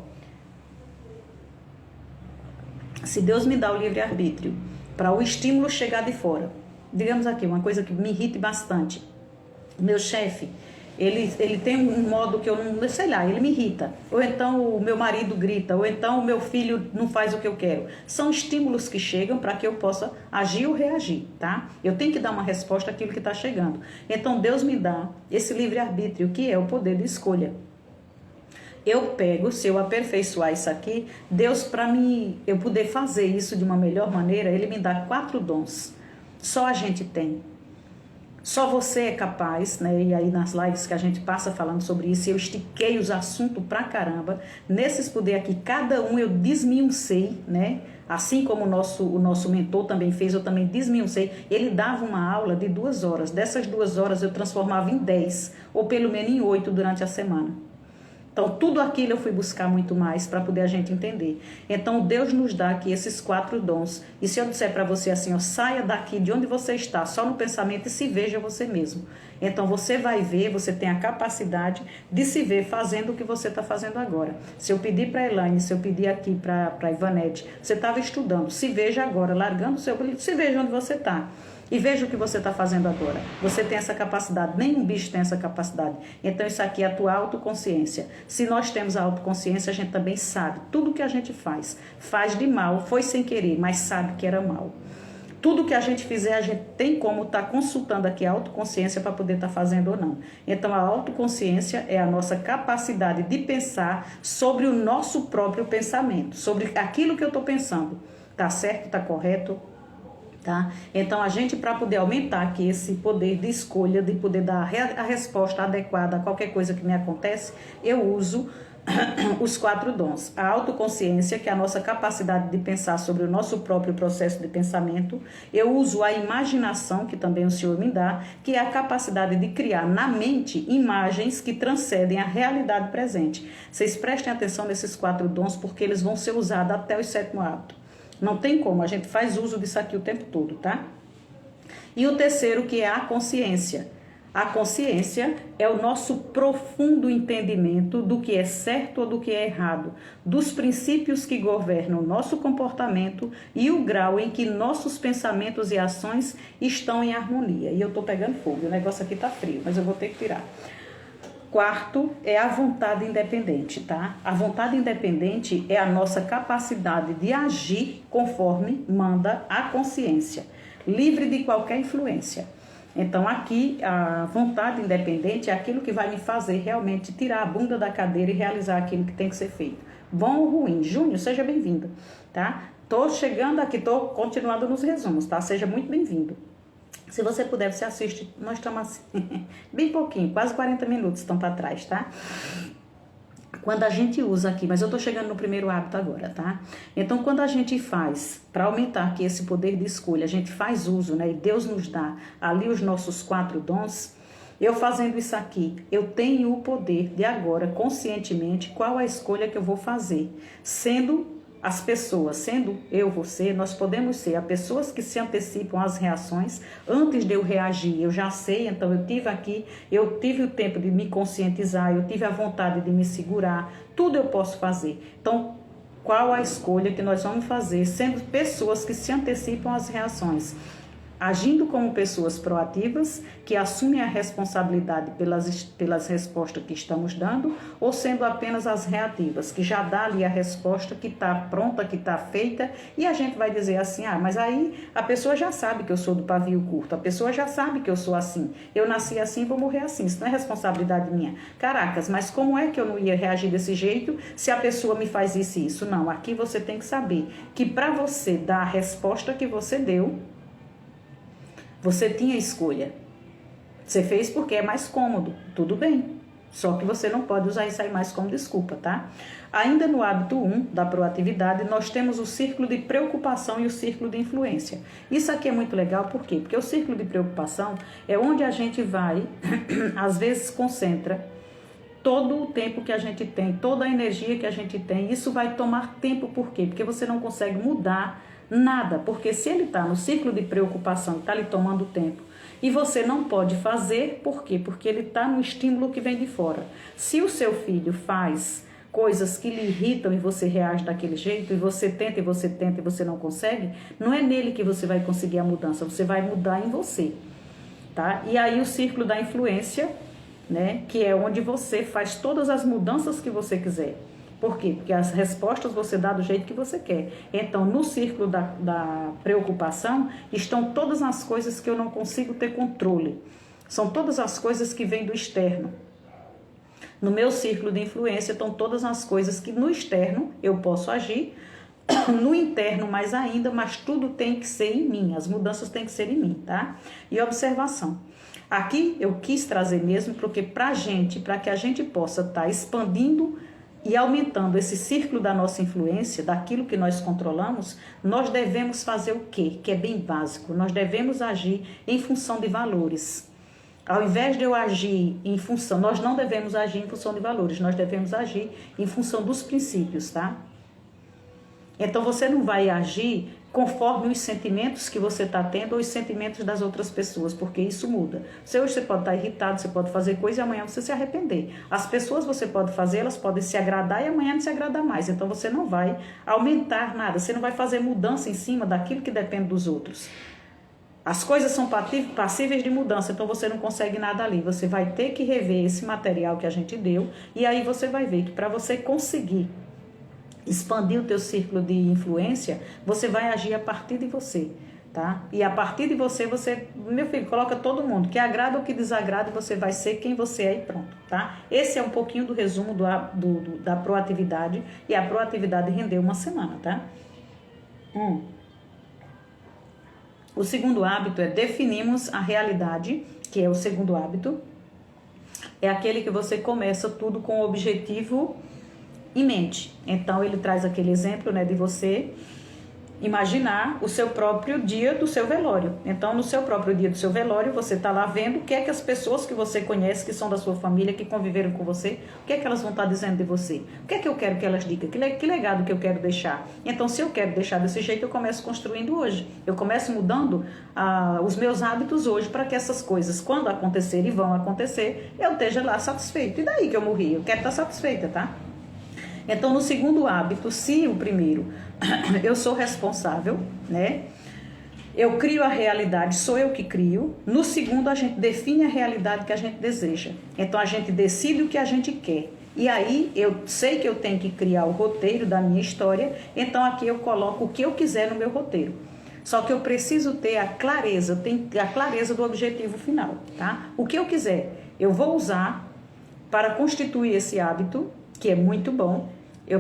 Se Deus me dá o livre-arbítrio para o estímulo chegar de fora, digamos aqui, uma coisa que me irrite bastante, meu chefe, ele tem um modo que eu não sei lá, ele me irrita, ou então o meu marido grita, ou então o meu filho não faz o que eu quero. São estímulos que chegam para que eu possa agir ou reagir, tá? Eu tenho que dar uma resposta àquilo que está chegando. Então Deus me dá esse livre-arbítrio, que é o poder de escolha. Eu pego, se eu aperfeiçoar isso aqui, Deus, para mim, eu poder fazer isso de uma melhor maneira, Ele me dá 4 dons. Só a gente tem. Só você é capaz, né? E aí nas lives que a gente passa falando sobre isso, eu estiquei os assuntos pra caramba. Nesses poderes aqui, cada um eu desmiuncei, né? Assim como o nosso mentor também fez, eu também desmiuçei. Ele dava uma aula de 2 horas. Dessas 2 horas eu transformava em 10, ou pelo menos em 8 durante a semana. Então, tudo aquilo eu fui buscar muito mais para poder a gente entender. Então, Deus nos dá aqui esses 4 dons. E se eu disser para você assim, ó, saia daqui de onde você está, só no pensamento, e se veja você mesmo. Então, você vai ver, você tem a capacidade de se ver fazendo o que você está fazendo agora. Se eu pedir para a Elaine, se eu pedir aqui para a Ivanete, você estava estudando, se veja agora, largando o seu brilho, se veja onde você está. E veja o que você está fazendo agora. Você tem essa capacidade, nenhum bicho tem essa capacidade. Então isso aqui é a tua autoconsciência. Se nós temos a autoconsciência, a gente também sabe. Tudo que a gente faz de mal, foi sem querer, mas sabe que era mal. Tudo que a gente fizer, a gente tem como estar consultando aqui a autoconsciência para poder estar fazendo ou não. Então a autoconsciência é a nossa capacidade de pensar sobre o nosso próprio pensamento, sobre aquilo que eu estou pensando. Tá certo? Tá correto? Tá? Então, a gente, para poder aumentar aqui esse poder de escolha, de poder dar a resposta adequada a qualquer coisa que me acontece, eu uso os 4 dons. A autoconsciência, que é a nossa capacidade de pensar sobre o nosso próprio processo de pensamento. Eu uso a imaginação, que também o Senhor me dá, que é a capacidade de criar na mente imagens que transcendem a realidade presente. Vocês prestem atenção nesses 4 dons, porque eles vão ser usados até o 7º hábito. Não tem como, a gente faz uso disso aqui o tempo todo, tá? E o terceiro, que é a consciência. A consciência é o nosso profundo entendimento do que é certo ou do que é errado, dos princípios que governam o nosso comportamento e o grau em que nossos pensamentos e ações estão em harmonia. E eu tô pegando fogo, o negócio aqui tá frio, mas eu vou ter que tirar. 4 é a vontade independente, tá? A vontade independente é a nossa capacidade de agir conforme manda a consciência, livre de qualquer influência. Então, aqui, a vontade independente é aquilo que vai me fazer realmente tirar a bunda da cadeira e realizar aquilo que tem que ser feito. Bom ou ruim? Júnior, seja bem-vindo, tá? Tô chegando aqui, tô continuando nos resumos, tá? Seja muito bem-vindo. Se você puder, você assiste. Nós estamos assim, bem pouquinho, quase 40 minutos estão para trás, tá? Quando a gente usa aqui, mas eu tô chegando no primeiro hábito agora, tá? Então, quando a gente faz, para aumentar aqui esse poder de escolha, a gente faz uso, né? E Deus nos dá ali os nossos 4 dons. Eu fazendo isso aqui, eu tenho o poder de agora, conscientemente, qual a escolha que eu vou fazer, sendo as pessoas, sendo eu, você, nós podemos ser as pessoas que se antecipam às reações. Antes de eu reagir, eu já sei, então eu tive aqui, eu tive o tempo de me conscientizar, eu tive a vontade de me segurar, tudo eu posso fazer. Então, qual a escolha que nós vamos fazer, sendo pessoas que se antecipam às reações? Agindo como pessoas proativas, que assumem a responsabilidade pelas respostas que estamos dando, ou sendo apenas as reativas, que já dá ali a resposta que está pronta, que está feita, e a gente vai dizer assim, mas aí a pessoa já sabe que eu sou do pavio curto, a pessoa já sabe que eu sou assim, eu nasci assim, vou morrer assim, isso não é responsabilidade minha. Caracas, mas como é que eu não ia reagir desse jeito se a pessoa me faz isso e isso? Não, aqui você tem que saber que para você dar a resposta que você deu, você tinha escolha. Você fez porque é mais cômodo, tudo bem. Só que você não pode usar isso aí mais como desculpa, tá? Ainda no hábito 1 da proatividade, nós temos o círculo de preocupação e o círculo de influência. Isso aqui é muito legal, por quê? Porque o círculo de preocupação é onde a gente vai, às vezes concentra todo o tempo que a gente tem, toda a energia que a gente tem. Isso vai tomar tempo, por quê? Porque você não consegue mudar nada, porque se ele está no ciclo de preocupação, está lhe tomando tempo, e você não pode fazer, por quê? Porque ele está no estímulo que vem de fora. Se o seu filho faz coisas que lhe irritam e você reage daquele jeito, e você tenta e você não consegue, não é nele que você vai conseguir a mudança, você vai mudar em você, tá? E aí o círculo da influência, né, que é onde você faz todas as mudanças que você quiser. Por quê? Porque as respostas você dá do jeito que você quer. Então, no círculo da preocupação, estão todas as coisas que eu não consigo ter controle. São todas as coisas que vêm do externo. No meu círculo de influência, estão todas as coisas que no externo eu posso agir, no interno mais ainda, mas tudo tem que ser em mim. As mudanças têm que ser em mim, tá? E observação. Aqui eu quis trazer mesmo, porque para que a gente possa estar expandindo e aumentando esse círculo da nossa influência, daquilo que nós controlamos, nós devemos fazer o quê? Que é bem básico. Nós devemos agir em função de valores. Ao invés de eu agir em função, nós não devemos agir em função de valores, nós devemos agir em função dos princípios, tá? Então você não vai agir conforme os sentimentos que você está tendo ou os sentimentos das outras pessoas, porque isso muda. Hoje você pode estar irritado, você pode fazer coisa e amanhã você se arrepender. As pessoas você pode fazer, elas podem se agradar e amanhã não se agradar mais. Então você não vai aumentar nada, você não vai fazer mudança em cima daquilo que depende dos outros. As coisas são passíveis de mudança, então você não consegue nada ali. Você vai ter que rever esse material que a gente deu e aí você vai ver que para você conseguir expandir o teu círculo de influência, você vai agir a partir de você, tá? E a partir de você, meu filho, coloca todo mundo, que agrada ou que desagrada, você vai ser quem você é e pronto, tá? Esse é um pouquinho do resumo da proatividade, e a proatividade rendeu uma semana, tá? O segundo hábito é definimos a realidade, que é o segundo hábito, é aquele que você começa tudo com o objetivo em mente. Então ele traz aquele exemplo, né, de você imaginar o seu próprio dia do seu velório. Então no seu próprio dia do seu velório você está lá vendo o que é que as pessoas que você conhece, que são da sua família, que conviveram com você, o que é que elas vão estar dizendo de você, o que é que eu quero que elas digam, que legado que eu quero deixar. Então se eu quero deixar desse jeito, eu começo construindo hoje, eu começo mudando os meus hábitos hoje, para que essas coisas, quando acontecerem e vão acontecer, eu esteja lá satisfeito. E daí que eu morri, eu quero estar satisfeita, tá? Então, no segundo hábito, se o primeiro, eu sou responsável, né? Eu crio a realidade, sou eu que crio. No segundo, a gente define a realidade que a gente deseja. Então, a gente decide o que a gente quer. E aí, eu sei que eu tenho que criar o roteiro da minha história. Então, aqui eu coloco o que eu quiser no meu roteiro. Só que eu preciso ter a clareza, do objetivo final, tá? O que eu quiser, eu vou usar para constituir esse hábito, que é muito bom.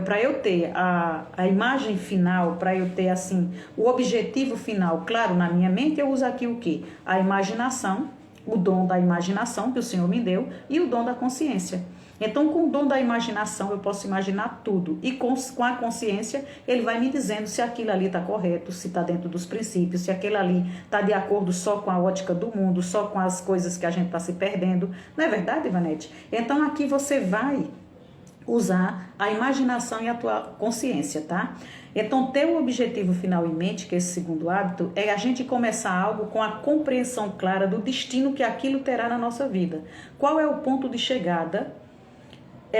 Para eu ter a imagem final, para eu ter assim o objetivo final claro na minha mente, eu uso aqui o quê? A imaginação, o dom da imaginação que o Senhor me deu e o dom da consciência. Então, com o dom da imaginação, eu posso imaginar tudo. E com a consciência, ele vai me dizendo se aquilo ali está correto, se está dentro dos princípios, se aquilo ali está de acordo só com a ótica do mundo, só com as coisas que a gente está se perdendo. Não é verdade, Ivanete? Então, aqui você vai usar a imaginação e a tua consciência, tá? Então, ter o objetivo final em mente, que é esse segundo hábito, é a gente começar algo com a compreensão clara do destino que aquilo terá na nossa vida. Qual é o ponto de chegada?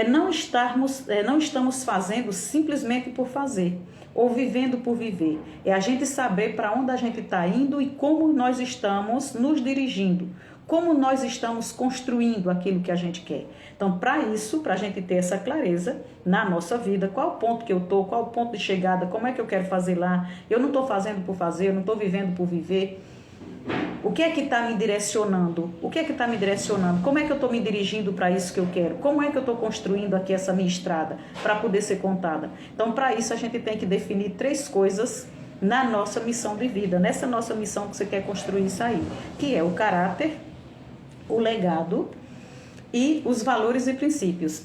Não estamos fazendo simplesmente por fazer, ou vivendo por viver. É a gente saber para onde a gente está indo e como nós estamos nos dirigindo. Como nós estamos construindo aquilo que a gente quer. Então, para isso, para a gente ter essa clareza na nossa vida, qual o ponto que eu estou, qual o ponto de chegada, como é que eu quero fazer lá, eu não estou fazendo por fazer, eu não estou vivendo por viver. O que é que está me direcionando? O que é que está me direcionando? Como é que eu estou me dirigindo para isso que eu quero? Como é que eu estou construindo aqui essa minha estrada para poder ser contada? Então, para isso, a gente tem que definir 3 coisas na nossa missão de vida, nessa nossa missão que você quer construir isso aí, que é o caráter, o legado e os valores e princípios.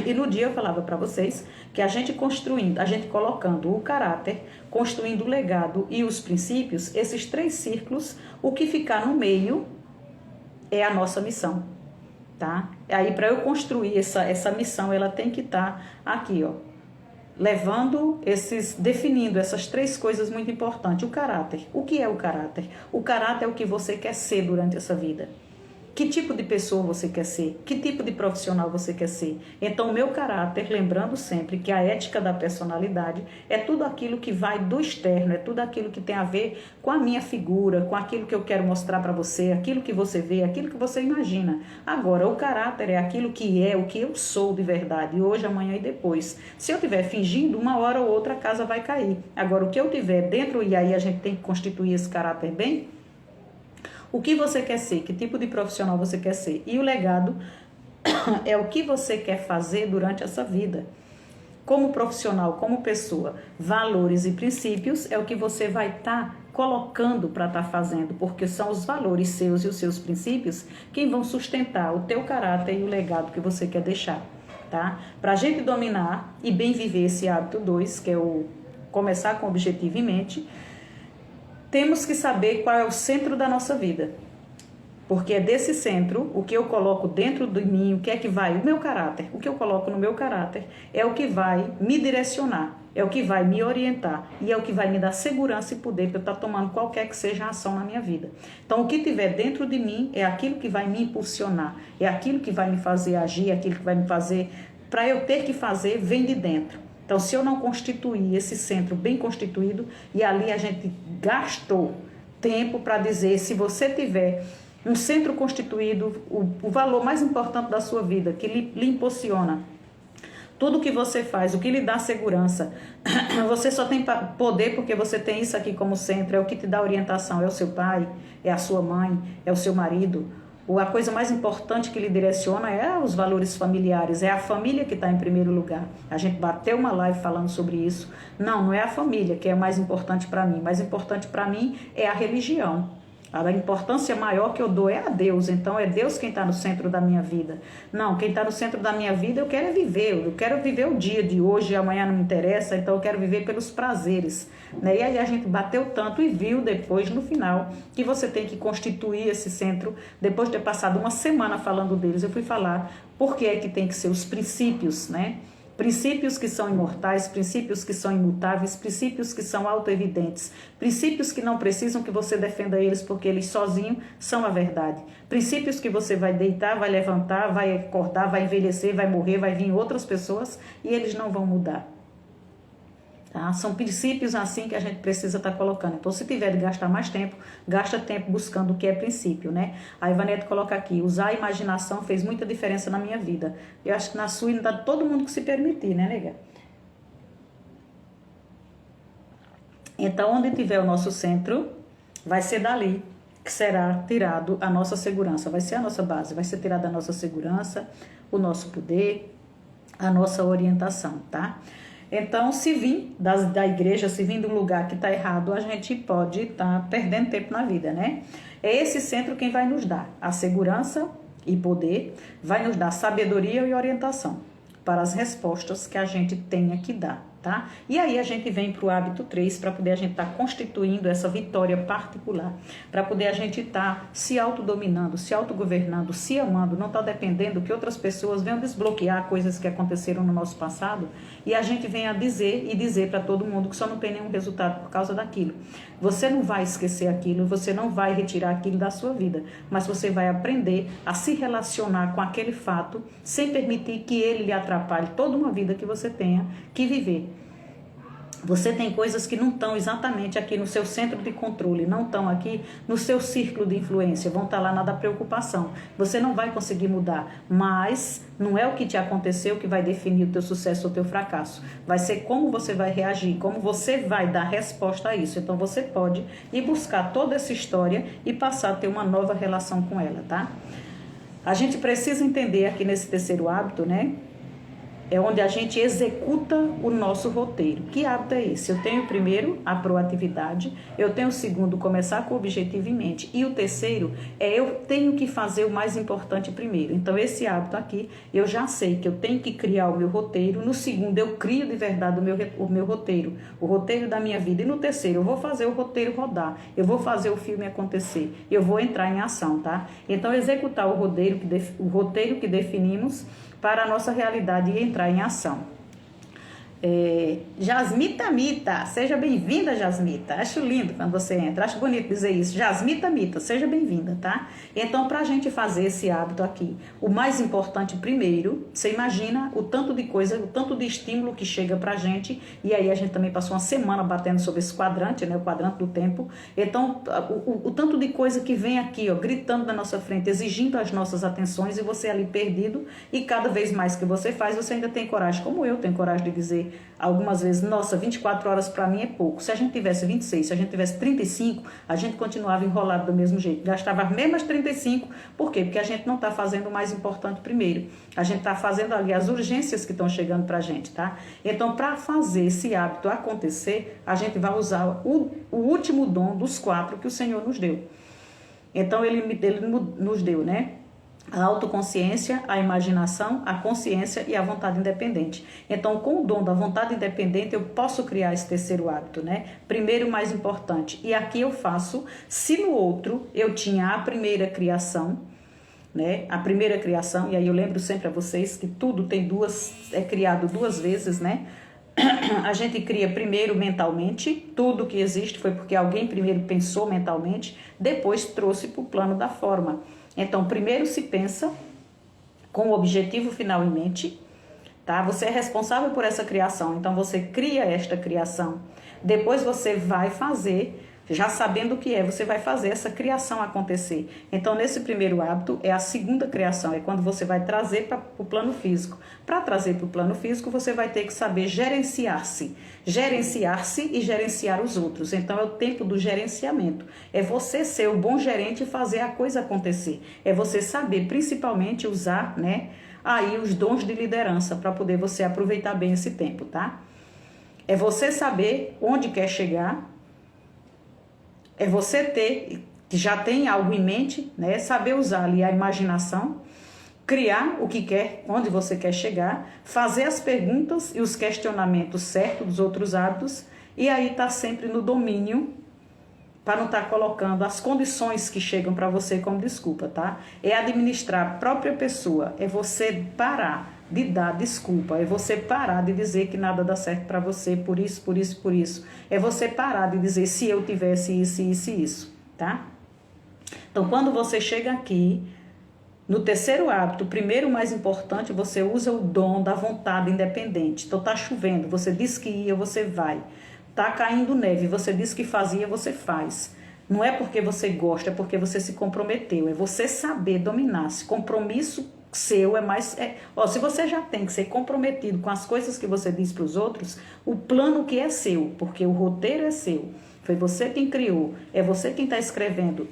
E no dia eu falava para vocês que a gente colocando o caráter, construindo o legado e os princípios, esses 3 círculos, o que ficar no meio é a nossa missão, tá? Aí para eu construir essa missão, ela tem que estar aqui, ó, definindo essas 3 coisas muito importantes. O caráter. O que é o caráter? O caráter é o que você quer ser durante essa vida. Que tipo de pessoa você quer ser? Que tipo de profissional você quer ser? Então, o meu caráter, lembrando sempre que a ética da personalidade é tudo aquilo que vai do externo, é tudo aquilo que tem a ver com a minha figura, com aquilo que eu quero mostrar para você, aquilo que você vê, aquilo que você imagina. Agora, o caráter é aquilo que é, o que eu sou de verdade, hoje, amanhã e depois. Se eu estiver fingindo, uma hora ou outra a casa vai cair. Agora, o que eu tiver dentro, e aí a gente tem que constituir esse caráter bem. O que você quer ser? Que tipo de profissional você quer ser? E o legado é o que você quer fazer durante essa vida. Como profissional, como pessoa, valores e princípios é o que você vai estar colocando para estar fazendo, porque são os valores seus e os seus princípios quem vão sustentar o teu caráter e o legado que você quer deixar. tá? Para a gente dominar e bem viver esse hábito 2, que é o começar com objetivo em mente, temos que saber qual é o centro da nossa vida. Porque é desse centro, o que eu coloco dentro de mim, o que é que vai, o meu caráter, o que eu coloco no meu caráter, é o que vai me direcionar, é o que vai me orientar e é o que vai me dar segurança e poder para eu estar tomando qualquer que seja a ação na minha vida. Então, o que tiver dentro de mim é aquilo que vai me impulsionar, é aquilo que vai me fazer agir, é aquilo que vai me fazer, para eu ter que fazer, vem de dentro. Então, se eu não constituir esse centro bem constituído, e ali a gente gastou tempo para dizer, se você tiver um centro constituído, o valor mais importante da sua vida, que lhe impulsiona, tudo que você faz, o que lhe dá segurança, você só tem poder porque você tem isso aqui como centro, é o que te dá orientação, é o seu pai, é a sua mãe, é o seu marido. A coisa mais importante que lhe direciona é os valores familiares, é a família que está em primeiro lugar. A gente bateu uma live falando sobre isso. Não é a família que é mais importante para mim, mais importante para mim é a religião. A importância maior que eu dou é a Deus, então é Deus quem está no centro da minha vida. Não, quem está no centro da minha vida eu quero viver o dia de hoje, amanhã não me interessa, então eu quero viver pelos prazeres. Né? E aí a gente bateu tanto e viu depois, no final, que você tem que constituir esse centro, depois de ter passado uma semana falando deles, eu fui falar por que é que tem que ser os princípios, né? Princípios que são imortais, princípios que são imutáveis, princípios que são autoevidentes, princípios que não precisam que você defenda eles porque eles sozinhos são a verdade. Princípios que você vai deitar, vai levantar, vai acordar, vai envelhecer, vai morrer, vai vir outras pessoas e eles não vão mudar. Tá? São princípios assim que a gente precisa estar colocando. Então, se tiver de gastar mais tempo, gasta tempo buscando o que é princípio, né? A Ivanete coloca aqui, usar a imaginação fez muita diferença na minha vida. Eu acho que na sua ainda dá todo mundo que se permitir, né, nega? Então, onde tiver o nosso centro, vai ser dali que será tirado a nossa segurança. Vai ser a nossa base, vai ser tirada a nossa segurança, o nosso poder, a nossa orientação, tá? Então, se vir da igreja, se vir de um lugar que está errado, a gente pode estar perdendo tempo na vida, né? É esse centro quem vai nos dar a segurança e poder, vai nos dar sabedoria e orientação para as respostas que a gente tenha que dar, tá? E aí a gente vem para o hábito 3, para poder a gente estar constituindo essa vitória particular, para poder a gente estar se autodominando, se autogovernando, se amando, não estar dependendo que outras pessoas venham desbloquear coisas que aconteceram no nosso passado e a gente venha dizer para todo mundo que só não tem nenhum resultado por causa daquilo. Você não vai esquecer aquilo, você não vai retirar aquilo da sua vida, mas você vai aprender a se relacionar com aquele fato sem permitir que ele lhe atrapalhe toda uma vida que você tenha que viver. Você tem coisas que não estão exatamente aqui no seu centro de controle, não estão aqui no seu círculo de influência, vão estar lá na da preocupação. Você não vai conseguir mudar, mas não é o que te aconteceu que vai definir o teu sucesso ou o teu fracasso. Vai ser como você vai reagir, como você vai dar resposta a isso. Então você pode ir buscar toda essa história e passar a ter uma nova relação com ela, tá? A gente precisa entender aqui nesse terceiro hábito, né? É onde a gente executa o nosso roteiro. Que hábito é esse? Eu tenho o primeiro, a proatividade. Eu tenho o segundo, começar com o objetivo em mente. E o terceiro é eu tenho que fazer o mais importante primeiro. Então, esse hábito aqui, eu já sei que eu tenho que criar o meu roteiro. No segundo, eu crio de verdade o meu roteiro. O roteiro da minha vida. E no terceiro, eu vou fazer o roteiro rodar. Eu vou fazer o filme acontecer. Eu vou entrar em ação, tá? Então, executar o roteiro que definimos para a nossa realidade e entrar em ação. Jasmita Mita, seja bem-vinda, Jasmita. Acho lindo quando você entra, acho bonito dizer isso. Jasmita Mita, seja bem-vinda, tá? Então, para a gente fazer esse hábito aqui, o mais importante primeiro, você imagina o tanto de coisa, o tanto de estímulo que chega pra gente, e aí a gente também passou uma semana batendo sobre esse quadrante, né? O quadrante do tempo. Então, o tanto de coisa que vem aqui, ó, gritando na nossa frente, exigindo as nossas atenções, e você ali perdido, e cada vez mais que você faz, você ainda tem coragem, como eu tenho coragem de dizer algumas vezes, nossa, 24 horas para mim é pouco. Se a gente tivesse 26, se a gente tivesse 35, a gente continuava enrolado do mesmo jeito. Gastava as mesmas 35, por quê? Porque a gente não está fazendo o mais importante primeiro. A gente está fazendo ali as urgências que estão chegando para a gente, tá? Então, para fazer esse hábito acontecer, a gente vai usar o último dom dos 4 que o Senhor nos deu. Então, ele nos deu, né? A autoconsciência, a imaginação, a consciência e a vontade independente. Então, com o dom da vontade independente, eu posso criar esse terceiro hábito, né? Primeiro, mais importante. E aqui eu faço, se no outro eu tinha a primeira criação, né? A primeira criação, e aí eu lembro sempre a vocês que tudo tem é criado duas vezes, né? A gente cria primeiro mentalmente, tudo que existe foi porque alguém primeiro pensou mentalmente, depois trouxe para o plano da forma. Então, primeiro se pensa com o objetivo final em mente, tá? Você é responsável por essa criação, então você cria esta criação. Depois você vai fazer, já sabendo o que é, você vai fazer essa criação acontecer. Então, nesse primeiro hábito, é a segunda criação, é quando você vai trazer para o plano físico. Para trazer para o plano físico, você vai ter que saber gerenciar-se e gerenciar os outros. Então, é o tempo do gerenciamento. É você ser o bom gerente e fazer a coisa acontecer. É você saber, principalmente, usar, né, aí os dons de liderança para poder você aproveitar bem esse tempo, tá? É você saber onde quer chegar. É você ter, que já tem algo em mente, né? Saber usar ali a imaginação, criar o que quer, onde você quer chegar, fazer as perguntas e os questionamentos certos dos outros hábitos, e aí tá sempre no domínio, para não estar colocando as condições que chegam para você como desculpa, tá? É administrar a própria pessoa, é você parar de dar desculpa, é você parar de dizer que nada dá certo para você por isso, por isso, por isso. É você parar de dizer se eu tivesse isso, isso e isso, tá? Então, quando você chega aqui, no terceiro hábito, primeiro mais importante, você usa o dom da vontade independente. Então, tá chovendo, você diz que ia, você vai. Tá caindo neve, você diz que fazia, você faz. Não é porque você gosta, é porque você se comprometeu. É você saber dominar-se. Compromisso seu é mais... se você já tem que ser comprometido com as coisas que você diz para os outros, o plano que é seu, porque o roteiro é seu. Foi você quem criou, é você quem está escrevendo.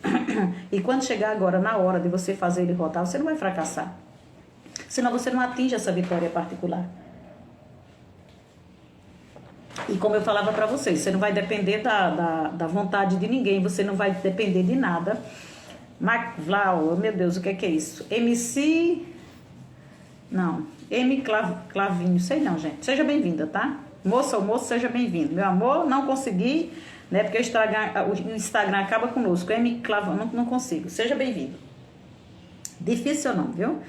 E quando chegar agora na hora de você fazer ele rodar, você não vai fracassar. Senão você não atinge essa vitória particular. E como eu falava para vocês, você não vai depender da vontade de ninguém, você não vai depender de nada. Vlau, meu Deus, o que é isso? Clavinho, sei não, gente. Seja bem-vinda, tá? Moça ou moço, seja bem-vindo. Meu amor, não consegui, né? Porque o Instagram acaba conosco. Clavão, não consigo. Seja bem-vindo. Difícil não, viu?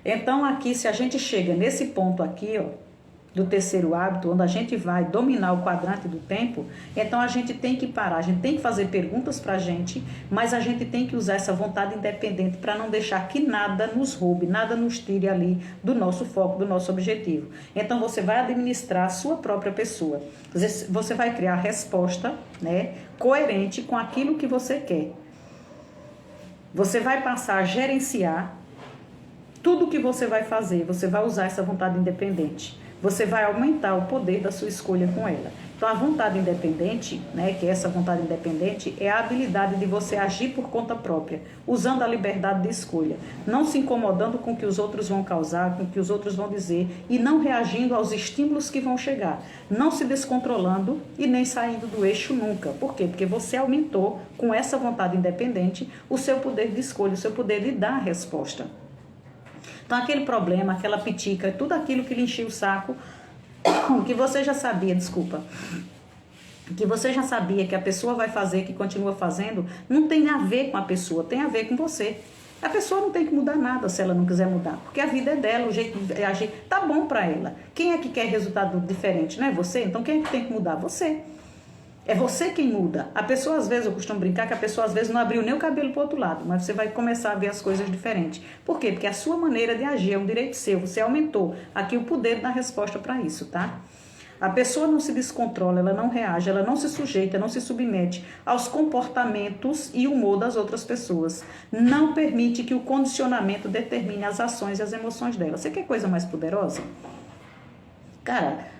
Então, aqui, se a gente chega nesse ponto aqui, ó, do terceiro hábito, onde a gente vai dominar o quadrante do tempo, então a gente tem que parar, a gente tem que fazer perguntas pra gente, mas a gente tem que usar essa vontade independente para não deixar que nada nos roube, nada nos tire ali do nosso foco, do nosso objetivo. Então você vai administrar a sua própria pessoa, você vai criar a resposta, né, coerente com aquilo que você quer. Você vai passar a gerenciar tudo que você vai fazer, você vai usar essa vontade independente. Você vai aumentar o poder da sua escolha com ela. Então, a vontade independente, né, que é essa vontade independente, é a habilidade de você agir por conta própria, usando a liberdade de escolha, não se incomodando com o que os outros vão causar, com o que os outros vão dizer, e não reagindo aos estímulos que vão chegar, não se descontrolando e nem saindo do eixo nunca. Por quê? Porque você aumentou, com essa vontade independente, o seu poder de escolha, o seu poder de dar a resposta. Então, aquele problema, aquela pitica, tudo aquilo que lhe enchia o saco, que você já sabia, que você já sabia que a pessoa vai fazer, que continua fazendo, não tem a ver com a pessoa, tem a ver com você. A pessoa não tem que mudar nada se ela não quiser mudar, porque a vida é dela, o jeito de agir tá bom para ela. Quem é que quer resultado diferente? Não é você? Então, quem é que tem que mudar? Você. É você quem muda. A pessoa, às vezes, eu costumo brincar que a pessoa, às vezes, não abriu nem o cabelo pro outro lado, mas você vai começar a ver as coisas diferentes. Por quê? Porque a sua maneira de agir é um direito seu, você aumentou aqui o poder da resposta para isso, tá? A pessoa não se descontrola, ela não reage, ela não se sujeita, não se submete aos comportamentos e humor das outras pessoas. Não permite que o condicionamento determine as ações e as emoções dela. Você quer coisa mais poderosa? Cara,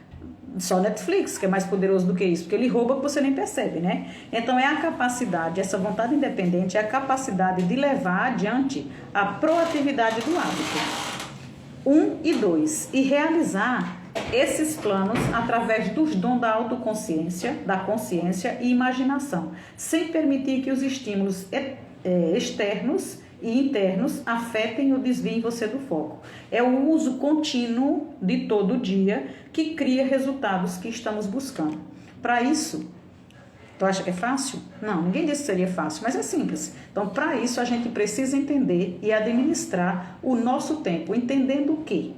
só Netflix, que é mais poderoso do que isso, porque ele rouba que você nem percebe, né? Então é a capacidade, essa vontade independente, é a capacidade de levar adiante a proatividade do hábito. 1 e 2. E realizar esses planos através dos dons da autoconsciência, da consciência e imaginação, sem permitir que os estímulos externos e internos afetem ou desviem você do foco. É o uso contínuo de todo dia que cria resultados que estamos buscando. Para isso, tu acha que é fácil? Não, ninguém disse que seria fácil, mas é simples. Então, para isso, a gente precisa entender e administrar o nosso tempo. Entendendo o quê?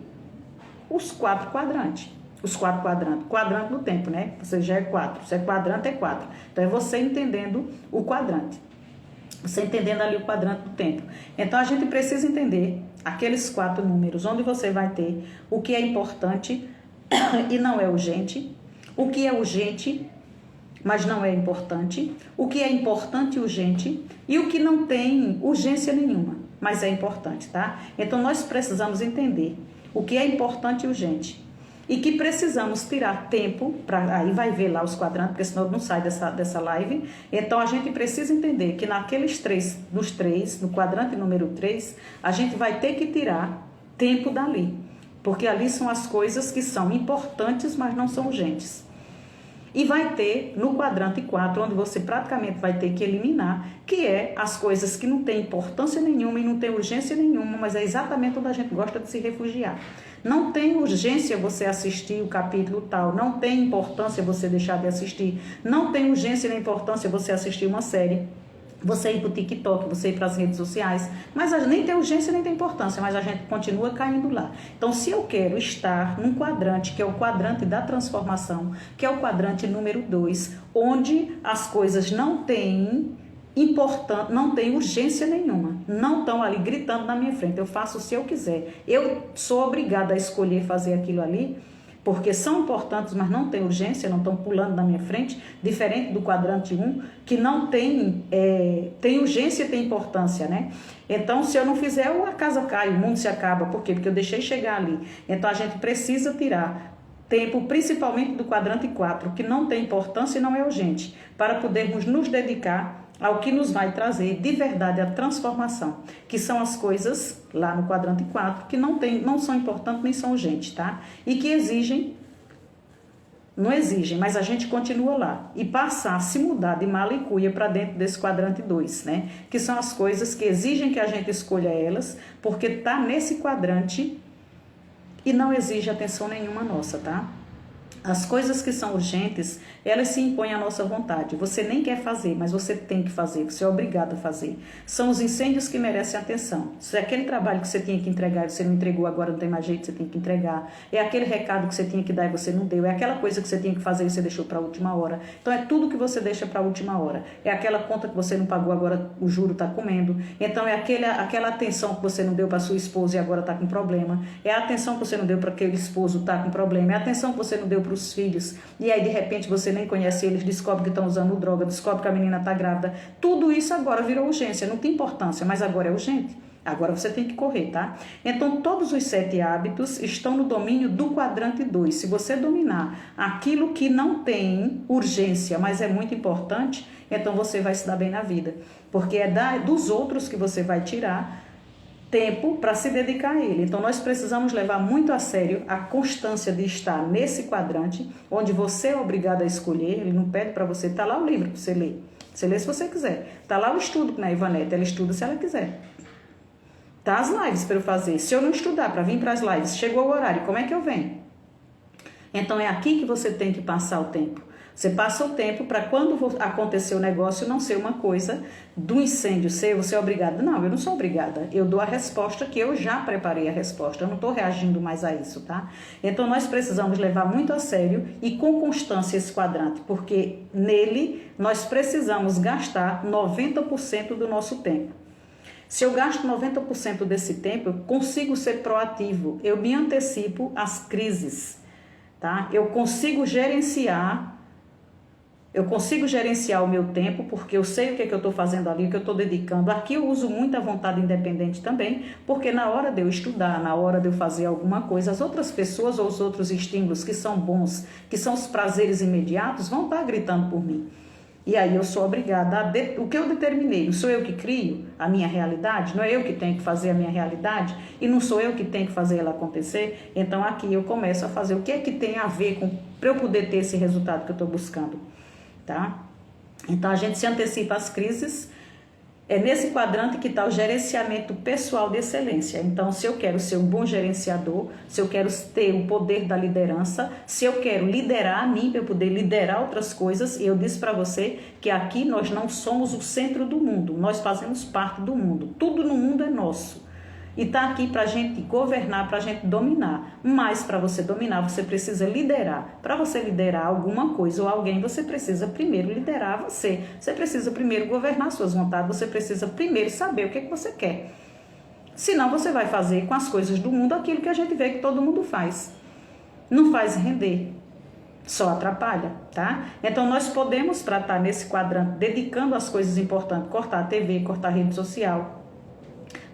Os 4 quadrantes. Os 4 quadrantes. Quadrante do tempo, né? Você já é 4. Se é quadrante, é 4. Então, é você entendendo o quadrante. Você entendendo ali o quadrante do tempo. Então, a gente precisa entender aqueles 4 números, onde você vai ter o que é importante e não é urgente, o que é urgente, mas não é importante, o que é importante e urgente, e o que não tem urgência nenhuma, mas é importante, tá? Então, nós precisamos entender o que é importante e urgente, e que precisamos tirar tempo, aí vai ver lá os quadrantes, porque senão não sai dessa live. Então, a gente precisa entender que no quadrante número 3, a gente vai ter que tirar tempo dali, porque ali são as coisas que são importantes, mas não são urgentes. E vai ter no quadrante 4, onde você praticamente vai ter que eliminar, que é as coisas que não têm importância nenhuma e não tem urgência nenhuma, mas é exatamente onde a gente gosta de se refugiar. Não tem urgência você assistir o capítulo tal, não tem importância você deixar de assistir, não tem urgência nem importância você assistir uma série, você ir para o TikTok, você ir para as redes sociais, mas nem tem urgência nem tem importância, mas a gente continua caindo lá. Então, se eu quero estar num quadrante, que é o quadrante da transformação, que é o quadrante número 2, onde as coisas não têm urgência nenhuma, não estão ali gritando na minha frente, eu faço se eu quiser, eu sou obrigada a escolher fazer aquilo ali, porque são importantes, mas não tem urgência, não estão pulando na minha frente, diferente do quadrante 1, que não tem urgência e tem importância, né? Então, se eu não fizer, a casa cai, o mundo se acaba. Por quê? Porque eu deixei chegar ali. Então, a gente precisa tirar tempo, principalmente do quadrante 4, que não tem importância e não é urgente, para podermos nos dedicar ao que nos vai trazer de verdade a transformação, que são as coisas lá no quadrante 4 que não são importantes nem são urgentes, tá? E que não exigem, mas a gente continua lá e passar a se mudar de mala e cuia para dentro desse quadrante 2, né? Que são as coisas que exigem que a gente escolha elas, porque tá nesse quadrante e não exige atenção nenhuma nossa, tá? As coisas que são urgentes, elas se impõem à nossa vontade. Você nem quer fazer, mas você tem que fazer, você é obrigado a fazer. São os incêndios que merecem atenção. Se é aquele trabalho que você tinha que entregar e você não entregou, agora não tem mais jeito, você tem que entregar. É aquele recado que você tinha que dar e você não deu. É aquela coisa que você tinha que fazer e você deixou para a última hora. Então, é tudo que você deixa para a última hora. É aquela conta que você não pagou, agora o juro está comendo. Então, é aquela atenção que você não deu para sua esposa e agora está com problema. É a atenção que você não deu para aquele esposo, está com problema. É a atenção que você não deu para os filhos, e aí de repente você nem conhece eles, descobre que estão usando droga, descobre que a menina está grávida. Tudo isso agora virou urgência, não tem importância, mas agora é urgente. Agora você tem que correr, tá? Então, todos os 7 hábitos estão no domínio do quadrante 2. Se você dominar aquilo que não tem urgência, mas é muito importante, então você vai se dar bem na vida, porque é dos outros que você vai tirar tempo para se dedicar a ele. Então, nós precisamos levar muito a sério a constância de estar nesse quadrante, onde você é obrigado a escolher. Ele não pede para você, está lá o livro para você ler. Você lê se você quiser. Está lá o estudo na Ivanete, ela estuda se ela quiser. Tá as lives para eu fazer. Se eu não estudar para vir para as lives, chegou o horário, como é que eu venho? Então, é aqui que você tem que passar o tempo. Você passa o tempo para quando acontecer o negócio não ser uma coisa do incêndio ser você é obrigada. Não, eu não sou obrigada. Eu dou a resposta que eu já preparei a resposta. Eu não estou reagindo mais a isso, tá? Então, nós precisamos levar muito a sério e com constância esse quadrante, porque nele nós precisamos gastar 90% do nosso tempo. Se eu gasto 90% desse tempo, eu consigo ser proativo. Eu me antecipo às crises, tá? Eu consigo gerenciar o meu tempo, porque eu sei o que é que eu estou fazendo ali, o que eu estou dedicando. Aqui eu uso muita vontade independente também, porque na hora de eu estudar, na hora de eu fazer alguma coisa, as outras pessoas ou os outros estímulos que são bons, que são os prazeres imediatos, vão estar gritando por mim. E aí eu sou obrigada o que eu determinei, não sou eu que crio a minha realidade, não é eu que tenho que fazer a minha realidade e não sou eu que tenho que fazer ela acontecer. Então aqui eu começo a fazer o que é que tem a ver com para eu poder ter esse resultado que eu estou buscando, tá? Então a gente se antecipa às crises É nesse quadrante que está o gerenciamento pessoal de excelência. Então, se eu quero ser um bom gerenciador, se eu quero ter o poder da liderança, se eu quero liderar a mim para eu poder liderar outras coisas, eu disse para você que aqui nós não somos o centro do mundo, nós fazemos parte do mundo. Tudo no mundo é nosso. E está aqui para a gente governar, para a gente dominar. Mas para você dominar, você precisa liderar. Para você liderar alguma coisa ou alguém, você precisa primeiro liderar você. Você precisa primeiro governar suas vontades, você precisa primeiro saber o que é que você quer. Senão você vai fazer com as coisas do mundo aquilo que a gente vê que todo mundo faz. Não faz render, só atrapalha, tá? Então nós podemos tratar nesse quadrante, dedicando as coisas importantes, cortar a TV, cortar a rede social,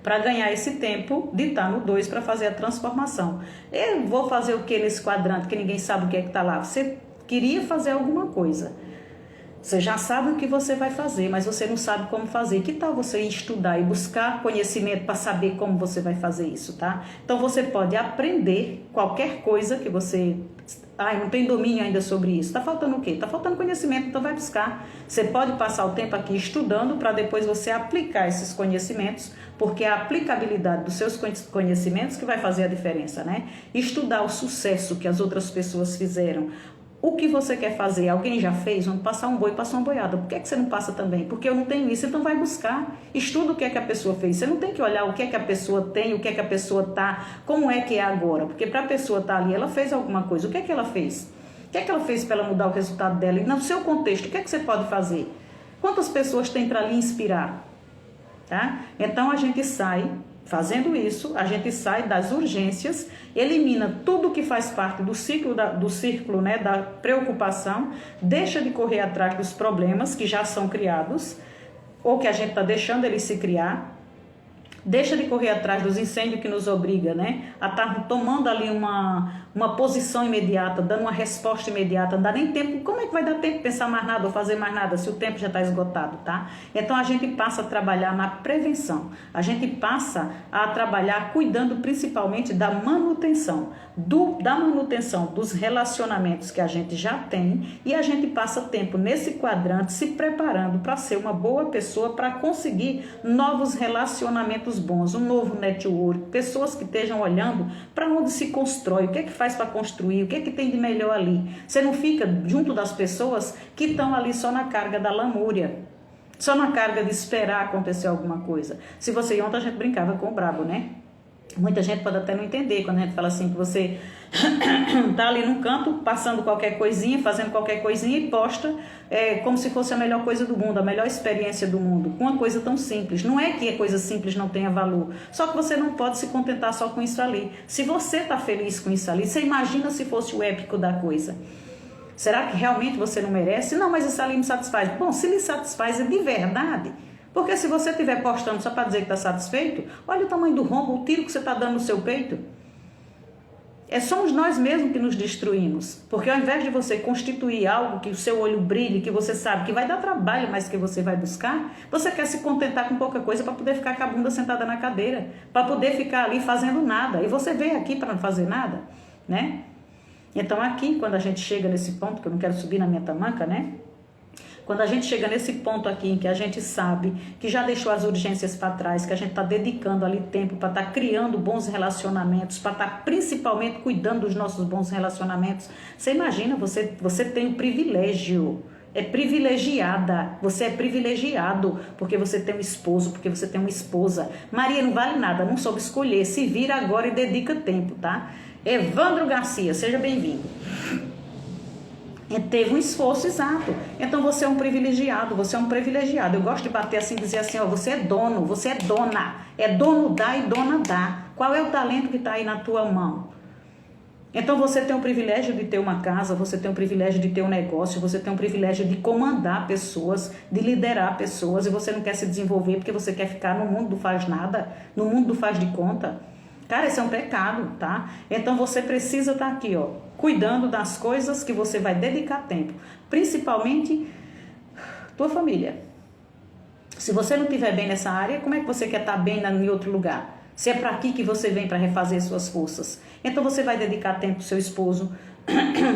para ganhar esse tempo de estar no 2 para fazer a transformação. Eu vou fazer o que nesse quadrante que ninguém sabe o que é que está lá? Você queria fazer alguma coisa. Você já sabe o que você vai fazer, mas você não sabe como fazer. Que tal você ir estudar e buscar conhecimento para saber como você vai fazer isso, tá? Então você pode aprender qualquer coisa que você... não tem domínio ainda sobre isso. Está faltando o quê? Está faltando conhecimento, então vai buscar. Você pode passar o tempo aqui estudando para depois você aplicar esses conhecimentos, porque é a aplicabilidade dos seus conhecimentos que vai fazer a diferença, né? Estudar o sucesso que as outras pessoas fizeram. O que você quer fazer? Alguém já fez? Vamos passar um boi, passar uma boiada. Por que você não passa também? Porque eu não tenho isso, então vai buscar. Estuda o que é que a pessoa fez. Você não tem que olhar o que é que a pessoa tem, o que é que a pessoa tá, como é que é agora. Porque para a pessoa estar ali, ela fez alguma coisa. O que é que ela fez? O que é que ela fez para ela mudar o resultado dela? E no seu contexto, o que é que você pode fazer? Quantas pessoas tem para lhe inspirar? Tá? Então a gente sai... Fazendo isso, a gente sai das urgências, elimina tudo que faz parte do círculo, né, da preocupação, deixa de correr atrás dos problemas que já são criados, ou que a gente está deixando eles se criar, deixa de correr atrás dos incêndios que nos obriga, né, a estar tomando ali uma posição imediata, dando uma resposta imediata, não dá nem tempo. Como é que vai dar tempo de pensar mais nada ou fazer mais nada se o tempo já está esgotado, tá? Então a gente passa a trabalhar na prevenção, a gente passa a trabalhar cuidando principalmente da manutenção, dos relacionamentos que a gente já tem, e a gente passa tempo nesse quadrante se preparando para ser uma boa pessoa, para conseguir novos relacionamentos bons, um novo network, pessoas que estejam olhando para onde se constrói, o que é que faz para construir, o que é que tem de melhor ali. Você não fica junto das pessoas que estão ali só na carga da lamúria, só na carga de esperar acontecer alguma coisa. Se você... Ontem a gente brincava com o brabo, né? Muita gente pode até não entender quando a gente fala assim que você tá ali num canto passando qualquer coisinha, fazendo qualquer coisinha e posta como se fosse a melhor coisa do mundo, a melhor experiência do mundo, com uma coisa tão simples. Não é que a coisa simples não tenha valor, só que você não pode se contentar só com isso ali. Se você tá feliz com isso ali, você imagina se fosse o épico da coisa. Será que realmente você não merece? Não, mas isso ali me satisfaz. Bom, se lhe satisfaz é de verdade. Porque se você estiver postando só para dizer que está satisfeito, olha o tamanho do rombo, o tiro que você está dando no seu peito. Somos nós mesmos que nos destruímos. Porque ao invés de você constituir algo que o seu olho brilhe, que você sabe que vai dar trabalho, mas que você vai buscar, você quer se contentar com pouca coisa para poder ficar com a bunda sentada na cadeira, para poder ficar ali fazendo nada. E você veio aqui para não fazer nada, né? Então aqui, quando a gente chega nesse ponto, que eu não quero subir na minha tamanca, né? Quando a gente chega nesse ponto aqui em que a gente sabe que já deixou as urgências para trás, que a gente está dedicando ali tempo para estar criando bons relacionamentos, para estar principalmente cuidando dos nossos bons relacionamentos. Você imagina, você tem um privilégio, é privilegiada, você é privilegiado porque você tem um esposo, porque você tem uma esposa. Maria não vale nada, não soube escolher, se vira agora e dedica tempo, tá? Evandro Garcia, seja bem-vindo. Teve um esforço exato. Então você é um privilegiado, você é um privilegiado. Eu gosto de bater assim e dizer assim, ó, você é dono, você é dona. É dono dá e dona dá. Qual é o talento que está aí na tua mão? Então você tem o privilégio de ter uma casa, você tem o privilégio de ter um negócio, você tem o privilégio de comandar pessoas, de liderar pessoas, e você não quer se desenvolver porque você quer ficar no mundo do faz nada, no mundo do faz de conta. Cara, isso é um pecado, tá? Então você precisa estar aqui, ó, cuidando das coisas que você vai dedicar tempo. Principalmente tua família. Se você não estiver bem nessa área, como é que você quer estar bem em outro lugar? Se é para aqui que você vem para refazer suas forças. Então você vai dedicar tempo pro seu esposo,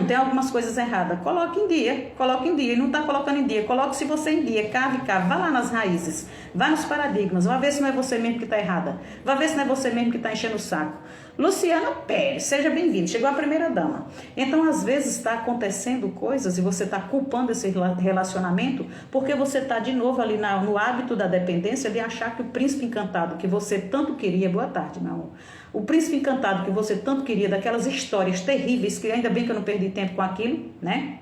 tem algumas coisas erradas. Coloque em dia, coloque em dia. E não está colocando em dia, coloque se você em dia, cave, vá lá nas raízes, vá nos paradigmas, vá ver se não é você mesmo que está errada, vá ver se não é você mesmo que está enchendo o saco. Luciana Pérez, seja bem-vinda. Chegou a primeira dama. Então, às vezes, está acontecendo coisas e você está culpando esse relacionamento porque você está de novo ali no hábito da dependência de achar que o príncipe encantado que você tanto queria... Boa tarde, meu amor. O príncipe encantado que você tanto queria, daquelas histórias terríveis, que ainda bem que eu não perdi tempo com aquilo, né?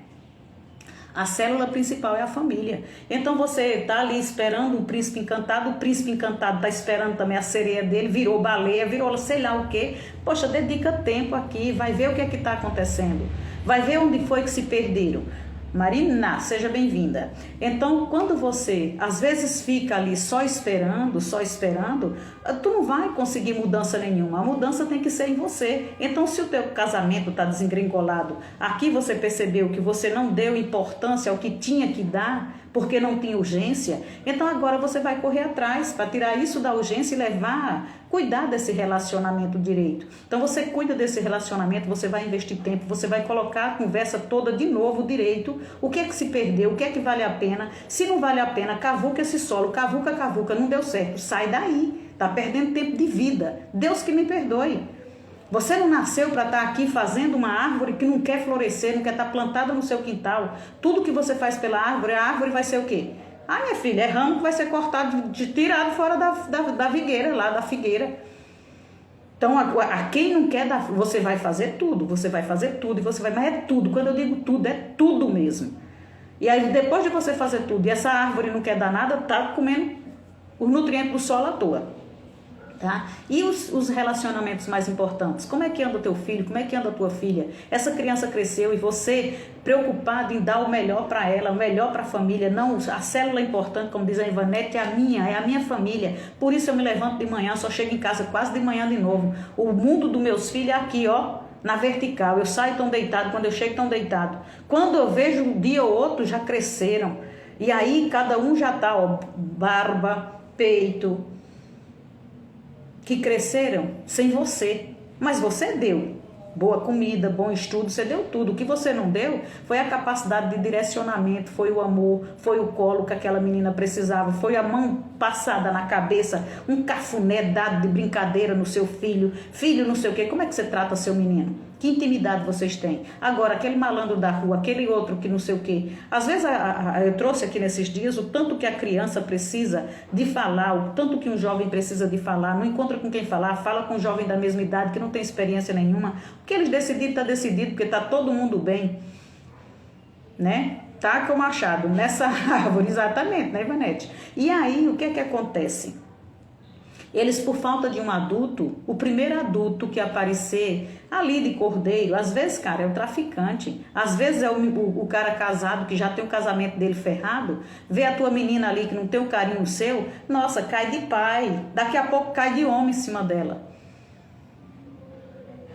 A célula principal é a família. Então você está ali esperando o príncipe encantado está esperando também a sereia dele, virou baleia, virou sei lá o quê. Poxa, dedica tempo aqui, vai ver o que é que está acontecendo. Vai ver onde foi que se perderam. Marina, seja bem-vinda. Então, quando você às vezes fica ali só esperando, tu não vai conseguir mudança nenhuma. A mudança tem que ser em você. Então, se o teu casamento está desengringolado, aqui você percebeu que você não deu importância ao que tinha que dar, porque não tinha urgência, então agora você vai correr atrás para tirar isso da urgência e cuidar desse relacionamento direito. Então você cuida desse relacionamento, você vai investir tempo, você vai colocar a conversa toda de novo direito, o que é que se perdeu, o que é que vale a pena, se não vale a pena, cavuca esse solo, cavuca, não deu certo, sai daí, tá perdendo tempo de vida, Deus que me perdoe. Você não nasceu para estar aqui fazendo uma árvore que não quer florescer, não quer estar plantada no seu quintal. Tudo que você faz pela árvore, a árvore vai ser o quê? Ah, minha filha, é ramo que vai ser cortado, tirado fora da figueira, lá da figueira. Então, a quem não quer dar, você vai fazer tudo, e você vai, mas é tudo. Quando eu digo tudo, é tudo mesmo. E aí, depois de você fazer tudo, e essa árvore não quer dar nada, tá comendo os nutrientes do solo à toa. Tá? E os relacionamentos mais importantes? Como é que anda o teu filho? Como é que anda a tua filha? Essa criança cresceu e você preocupado em dar o melhor para ela, o melhor para a família. Não, a célula importante, como diz a Ivanete, é a minha família. Por isso eu me levanto de manhã, só chego em casa quase de manhã de novo. O mundo dos meus filhos é aqui, ó, na vertical. Eu saio tão deitado, quando eu chego tão deitado. Quando eu vejo um dia ou outro, já cresceram. E aí cada um já tá, ó, barba, peito, que cresceram sem você, mas você deu boa comida, bom estudo, você deu tudo. O que você não deu foi a capacidade de direcionamento, foi o amor, foi o colo que aquela menina precisava, foi a mão passada na cabeça, um cafuné dado de brincadeira no seu filho não sei o quê. Como é que você trata seu menino? Que intimidade vocês têm? Agora, aquele malandro da rua, aquele outro que não sei o quê. Às vezes, eu trouxe aqui nesses dias o tanto que a criança precisa de falar, o tanto que um jovem precisa de falar, não encontra com quem falar, fala com um jovem da mesma idade que não tem experiência nenhuma. O que eles decidiram, está decidido, porque está todo mundo bem. Né? Taca o machado nessa árvore, exatamente, né, Ivanete? E aí, o que é que acontece? Eles, por falta de um adulto, o primeiro adulto que aparecer ali de cordeiro, às vezes, cara, é o traficante, às vezes é o cara casado que já tem o casamento dele ferrado, vê a tua menina ali que não tem o carinho seu, nossa, cai de pai, daqui a pouco cai de homem em cima dela.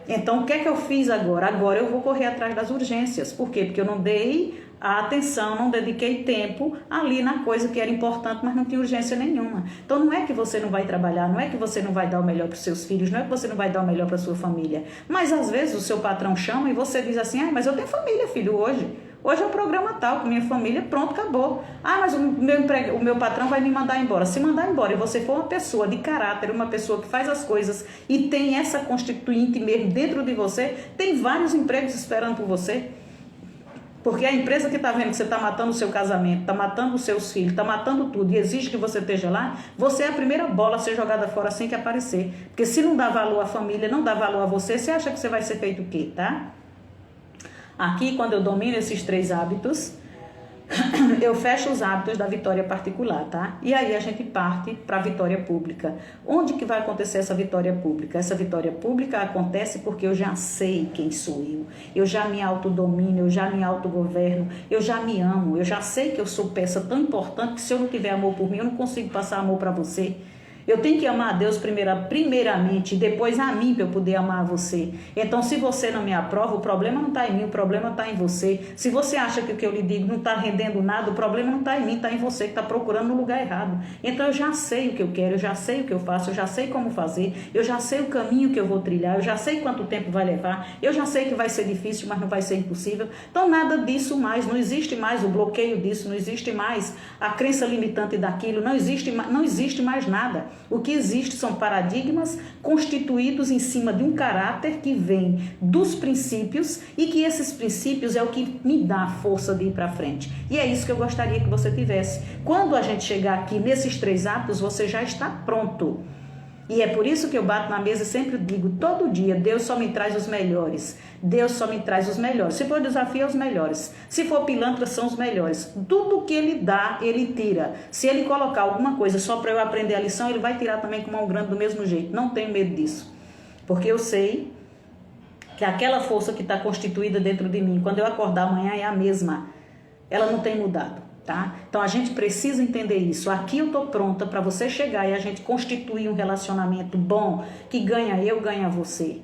Então, o que é que eu fiz agora? Agora eu vou correr atrás das urgências. Por quê? Porque eu não dei a atenção, não dediquei tempo ali na coisa que era importante, mas não tinha urgência nenhuma. Então, não é que você não vai trabalhar, não é que você não vai dar o melhor para os seus filhos, não é que você não vai dar o melhor para a sua família. Mas, às vezes, o seu patrão chama e você diz assim, mas eu tenho família, filho, hoje. Hoje é o programa tal, com minha família, pronto, acabou. Mas o meu patrão vai me mandar embora. Se mandar embora e você for uma pessoa de caráter, uma pessoa que faz as coisas e tem essa constituinte mesmo dentro de você, tem vários empregos esperando por você. Porque a empresa que está vendo que você está matando o seu casamento, está matando os seus filhos, está matando tudo e exige que você esteja lá, você é a primeira bola a ser jogada fora assim que aparecer. Porque se não dá valor à família, não dá valor a você, você acha que você vai ser feito o quê, tá? Aqui, quando eu domino esses 3 hábitos, eu fecho os hábitos da vitória particular, tá? E aí a gente parte para a vitória pública. Onde que vai acontecer essa vitória pública? Essa vitória pública acontece porque eu já sei quem sou eu. Eu já me autodomino, eu já me autogoverno, eu já me amo. Eu já sei que eu sou peça tão importante que se eu não tiver amor por mim, eu não consigo passar amor para você. Eu tenho que amar a Deus primeiramente, e depois a mim para eu poder amar você. Então, se você não me aprova, o problema não está em mim, o problema está em você. Se você acha que o que eu lhe digo não está rendendo nada, o problema não está em mim, está em você que está procurando no lugar errado. Então, eu já sei o que eu quero, eu já sei o que eu faço, eu já sei como fazer, eu já sei o caminho que eu vou trilhar, eu já sei quanto tempo vai levar, eu já sei que vai ser difícil, mas não vai ser impossível. Então, nada disso mais, não existe mais o bloqueio disso, não existe mais a crença limitante daquilo, não existe mais nada. O que existe são paradigmas constituídos em cima de um caráter que vem dos princípios e que esses princípios é o que me dá a força de ir para frente. E é isso que eu gostaria que você tivesse. Quando a gente chegar aqui nesses 3 hábitos, você já está pronto. E é por isso que eu bato na mesa e sempre digo, todo dia, Deus só me traz os melhores. Deus só me traz os melhores. Se for desafio, é os melhores. Se for pilantra, são os melhores. Tudo que ele dá, ele tira. Se ele colocar alguma coisa só para eu aprender a lição, ele vai tirar também com mão grande do mesmo jeito. Não tenho medo disso. Porque eu sei que aquela força que está constituída dentro de mim, quando eu acordar amanhã, é a mesma. Ela não tem mudado. Tá? Então a gente precisa entender isso. Aqui eu tô pronta para você chegar e a gente constituir um relacionamento bom que ganha eu, ganha você.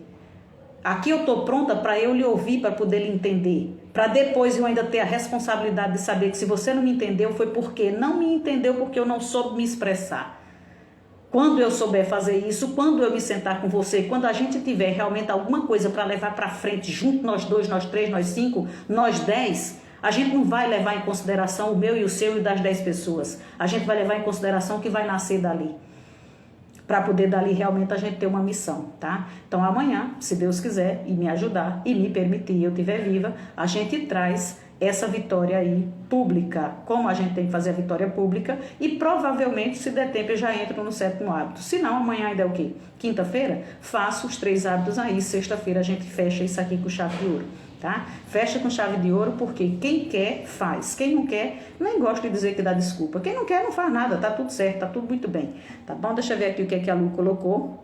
Aqui eu tô pronta para eu lhe ouvir, para poder lhe entender, para depois eu ainda ter a responsabilidade de saber que se você não me entendeu foi porque não me entendeu, porque eu não soube me expressar. Quando eu souber fazer isso, quando eu me sentar com você, quando a gente tiver realmente alguma coisa para levar para frente, junto nós 2, nós 3, nós 5, nós 10, a gente não vai levar em consideração o meu e o seu e das 10 pessoas. A gente vai levar em consideração o que vai nascer dali. Para poder dali realmente a gente ter uma missão, tá? Então amanhã, se Deus quiser e me ajudar e me permitir e eu estiver viva, a gente traz essa vitória aí pública. Como a gente tem que fazer a vitória pública e provavelmente, se der tempo, eu já entro no 7º hábito. Se não, amanhã ainda é o quê? Quinta-feira? Faço os 3 hábitos aí. Sexta-feira a gente fecha isso aqui com chave de ouro. Tá? Fecha com chave de ouro, porque quem quer, faz. Quem não quer, nem gosta de dizer que dá desculpa. Quem não quer, não faz nada, tá tudo certo, tá tudo muito bem. Tá bom? Deixa eu ver aqui o que é que a Lu colocou.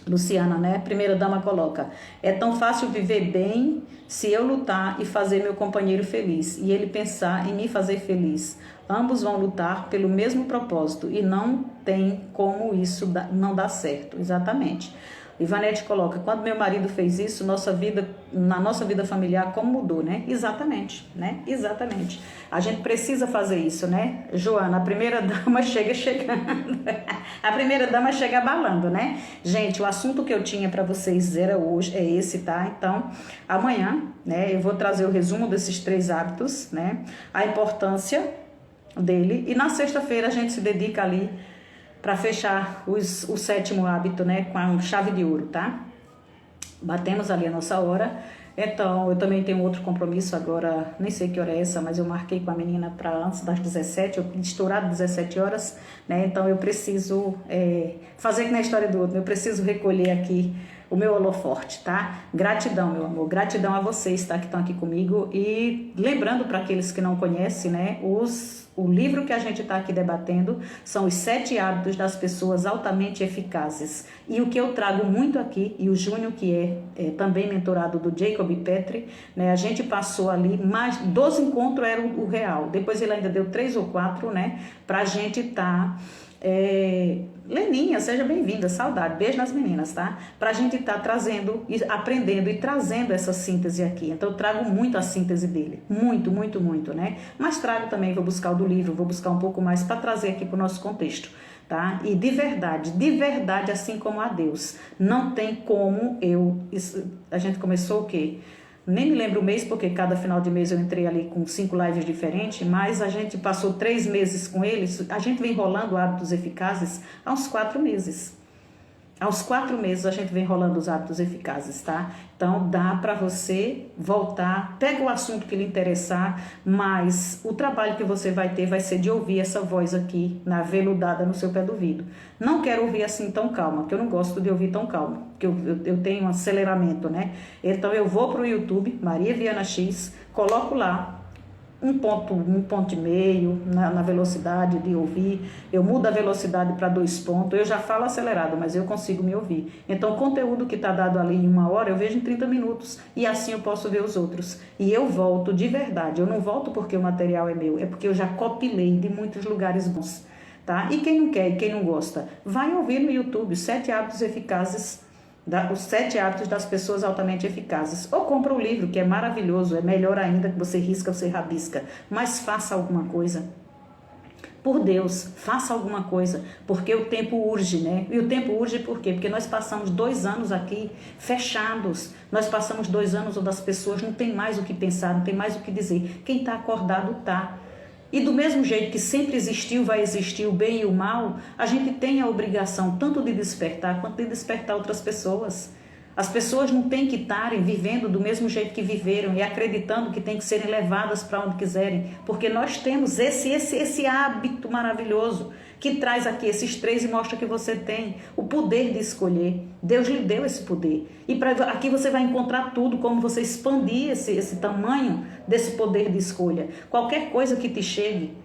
Luciana, né? Primeira dama coloca: é tão fácil viver bem se eu lutar e fazer meu companheiro feliz, e ele pensar em me fazer feliz. Ambos vão lutar pelo mesmo propósito, e não tem como isso não dar certo. Exatamente. Ivanete coloca: quando meu marido fez isso, na nossa vida familiar, como mudou, né? Exatamente, né? Exatamente. A gente precisa fazer isso, né? Joana, a primeira dama chega chegando. A primeira dama chega abalando, né? Gente, o assunto que eu tinha para vocês era hoje, é esse, tá? Então, amanhã, né, eu vou trazer o resumo desses 3 hábitos, né? A importância dele. E na sexta-feira a gente se dedica ali para fechar o 7º hábito, né, com a chave de ouro, tá? Batemos ali a nossa hora. Então, eu também tenho outro compromisso agora, nem sei que hora é essa, mas eu marquei com a menina para antes das 17, eu estourado 17 horas, né? Então, eu preciso fazer que na história do outro, eu preciso recolher aqui o meu holoforte, tá? Gratidão, meu amor, gratidão a vocês, tá, que estão aqui comigo. E lembrando para aqueles que não conhecem, né, o livro que a gente está aqui debatendo são os 7 hábitos das pessoas altamente eficazes. E o que eu trago muito aqui, e o Júnior, que é também mentorado do Jacob Petri, né, a gente passou ali, mais 12 encontros era o real. Depois ele ainda deu 3 ou 4, né, para a gente estar... Leninha, seja bem-vinda, saudade, beijo nas meninas, tá? Pra gente estar trazendo, aprendendo e trazendo essa síntese aqui. Então eu trago muito a síntese dele, muito, muito, muito, né? Mas trago também, vou buscar o do livro, vou buscar um pouco mais para trazer aqui pro nosso contexto, tá? E de verdade, assim como a Deus, não tem como a gente começou o quê? Nem me lembro o mês, porque cada final de mês eu entrei ali com 5 lives diferentes, mas a gente passou 3 meses com eles, a gente vem rolando hábitos eficazes há uns 4 meses. Aos 4 meses a gente vem rolando os hábitos eficazes, tá? Então dá para você voltar, pega o assunto que lhe interessar, mas o trabalho que você vai ter vai ser de ouvir essa voz aqui, na veludada no seu pé do ouvido. Não quero ouvir assim tão calma, porque eu não gosto de ouvir tão calma, porque eu tenho um aceleramento, né? Então eu vou pro YouTube, Maria Viana X, coloco lá, um ponto e meio na velocidade de ouvir, eu mudo a velocidade para 2 pontos, eu já falo acelerado, mas eu consigo me ouvir. Então o conteúdo que está dado ali em 1 hora, eu vejo em 30 minutos, e assim eu posso ver os outros. E eu volto de verdade, eu não volto porque o material é meu, é porque eu já copilei de muitos lugares bons. tá? E quem não quer e quem não gosta, vai ouvir no YouTube os 7 hábitos eficazes, os 7 hábitos das pessoas altamente eficazes. Ou compra o livro, que é maravilhoso, é melhor ainda que você risca, você rabisca, mas faça alguma coisa. Por Deus, faça alguma coisa, porque o tempo urge, né? E o tempo urge por quê? Porque nós passamos 2 anos aqui fechados, nós passamos 2 anos onde as pessoas não tem mais o que pensar, não tem mais o que dizer. Quem está acordado está. E do mesmo jeito que sempre existiu, vai existir o bem e o mal, a gente tem a obrigação tanto de despertar quanto de despertar outras pessoas. As pessoas não têm que estarem vivendo do mesmo jeito que viveram e acreditando que tem que serem levadas para onde quiserem, porque nós temos esse hábito maravilhoso que traz aqui esses 3 e mostra que você tem o poder de escolher. Deus lhe deu esse poder. E aqui você vai encontrar tudo, como você expandir esse tamanho desse poder de escolha. Qualquer coisa que te chegue,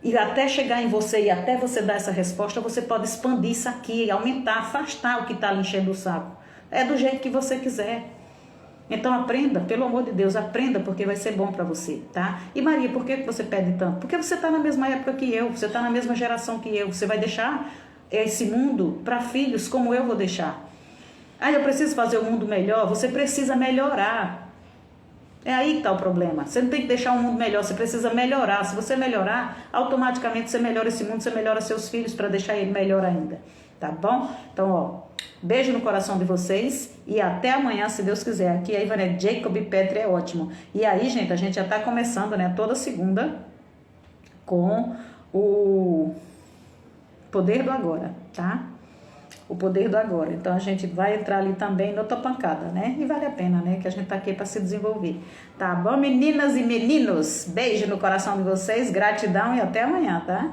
e até chegar em você e até você dar essa resposta, você pode expandir isso aqui, aumentar, afastar o que está lhe enchendo o saco. É do jeito que você quiser. Então aprenda, pelo amor de Deus, aprenda, porque vai ser bom para você, tá? E Maria, por que você pede tanto? Porque você está na mesma época que eu, você está na mesma geração que eu. Você vai deixar esse mundo para filhos como eu vou deixar. Ah, eu preciso fazer o mundo melhor. Você precisa melhorar. É aí que está o problema. Você não tem que deixar o mundo melhor, você precisa melhorar. Se você melhorar, automaticamente você melhora esse mundo, você melhora seus filhos para deixar ele melhor ainda. Tá bom? Então, ó, beijo no coração de vocês e até amanhã, se Deus quiser. Aqui a Ivane Jacob Petri é ótimo. E aí, gente, a gente já tá começando, né, toda segunda com o Poder do Agora, tá? O Poder do Agora. Então, a gente vai entrar ali também na outra pancada, né? E vale a pena, né? Que a gente tá aqui para se desenvolver. Tá bom, meninas e meninos? Beijo no coração de vocês, gratidão e até amanhã, tá?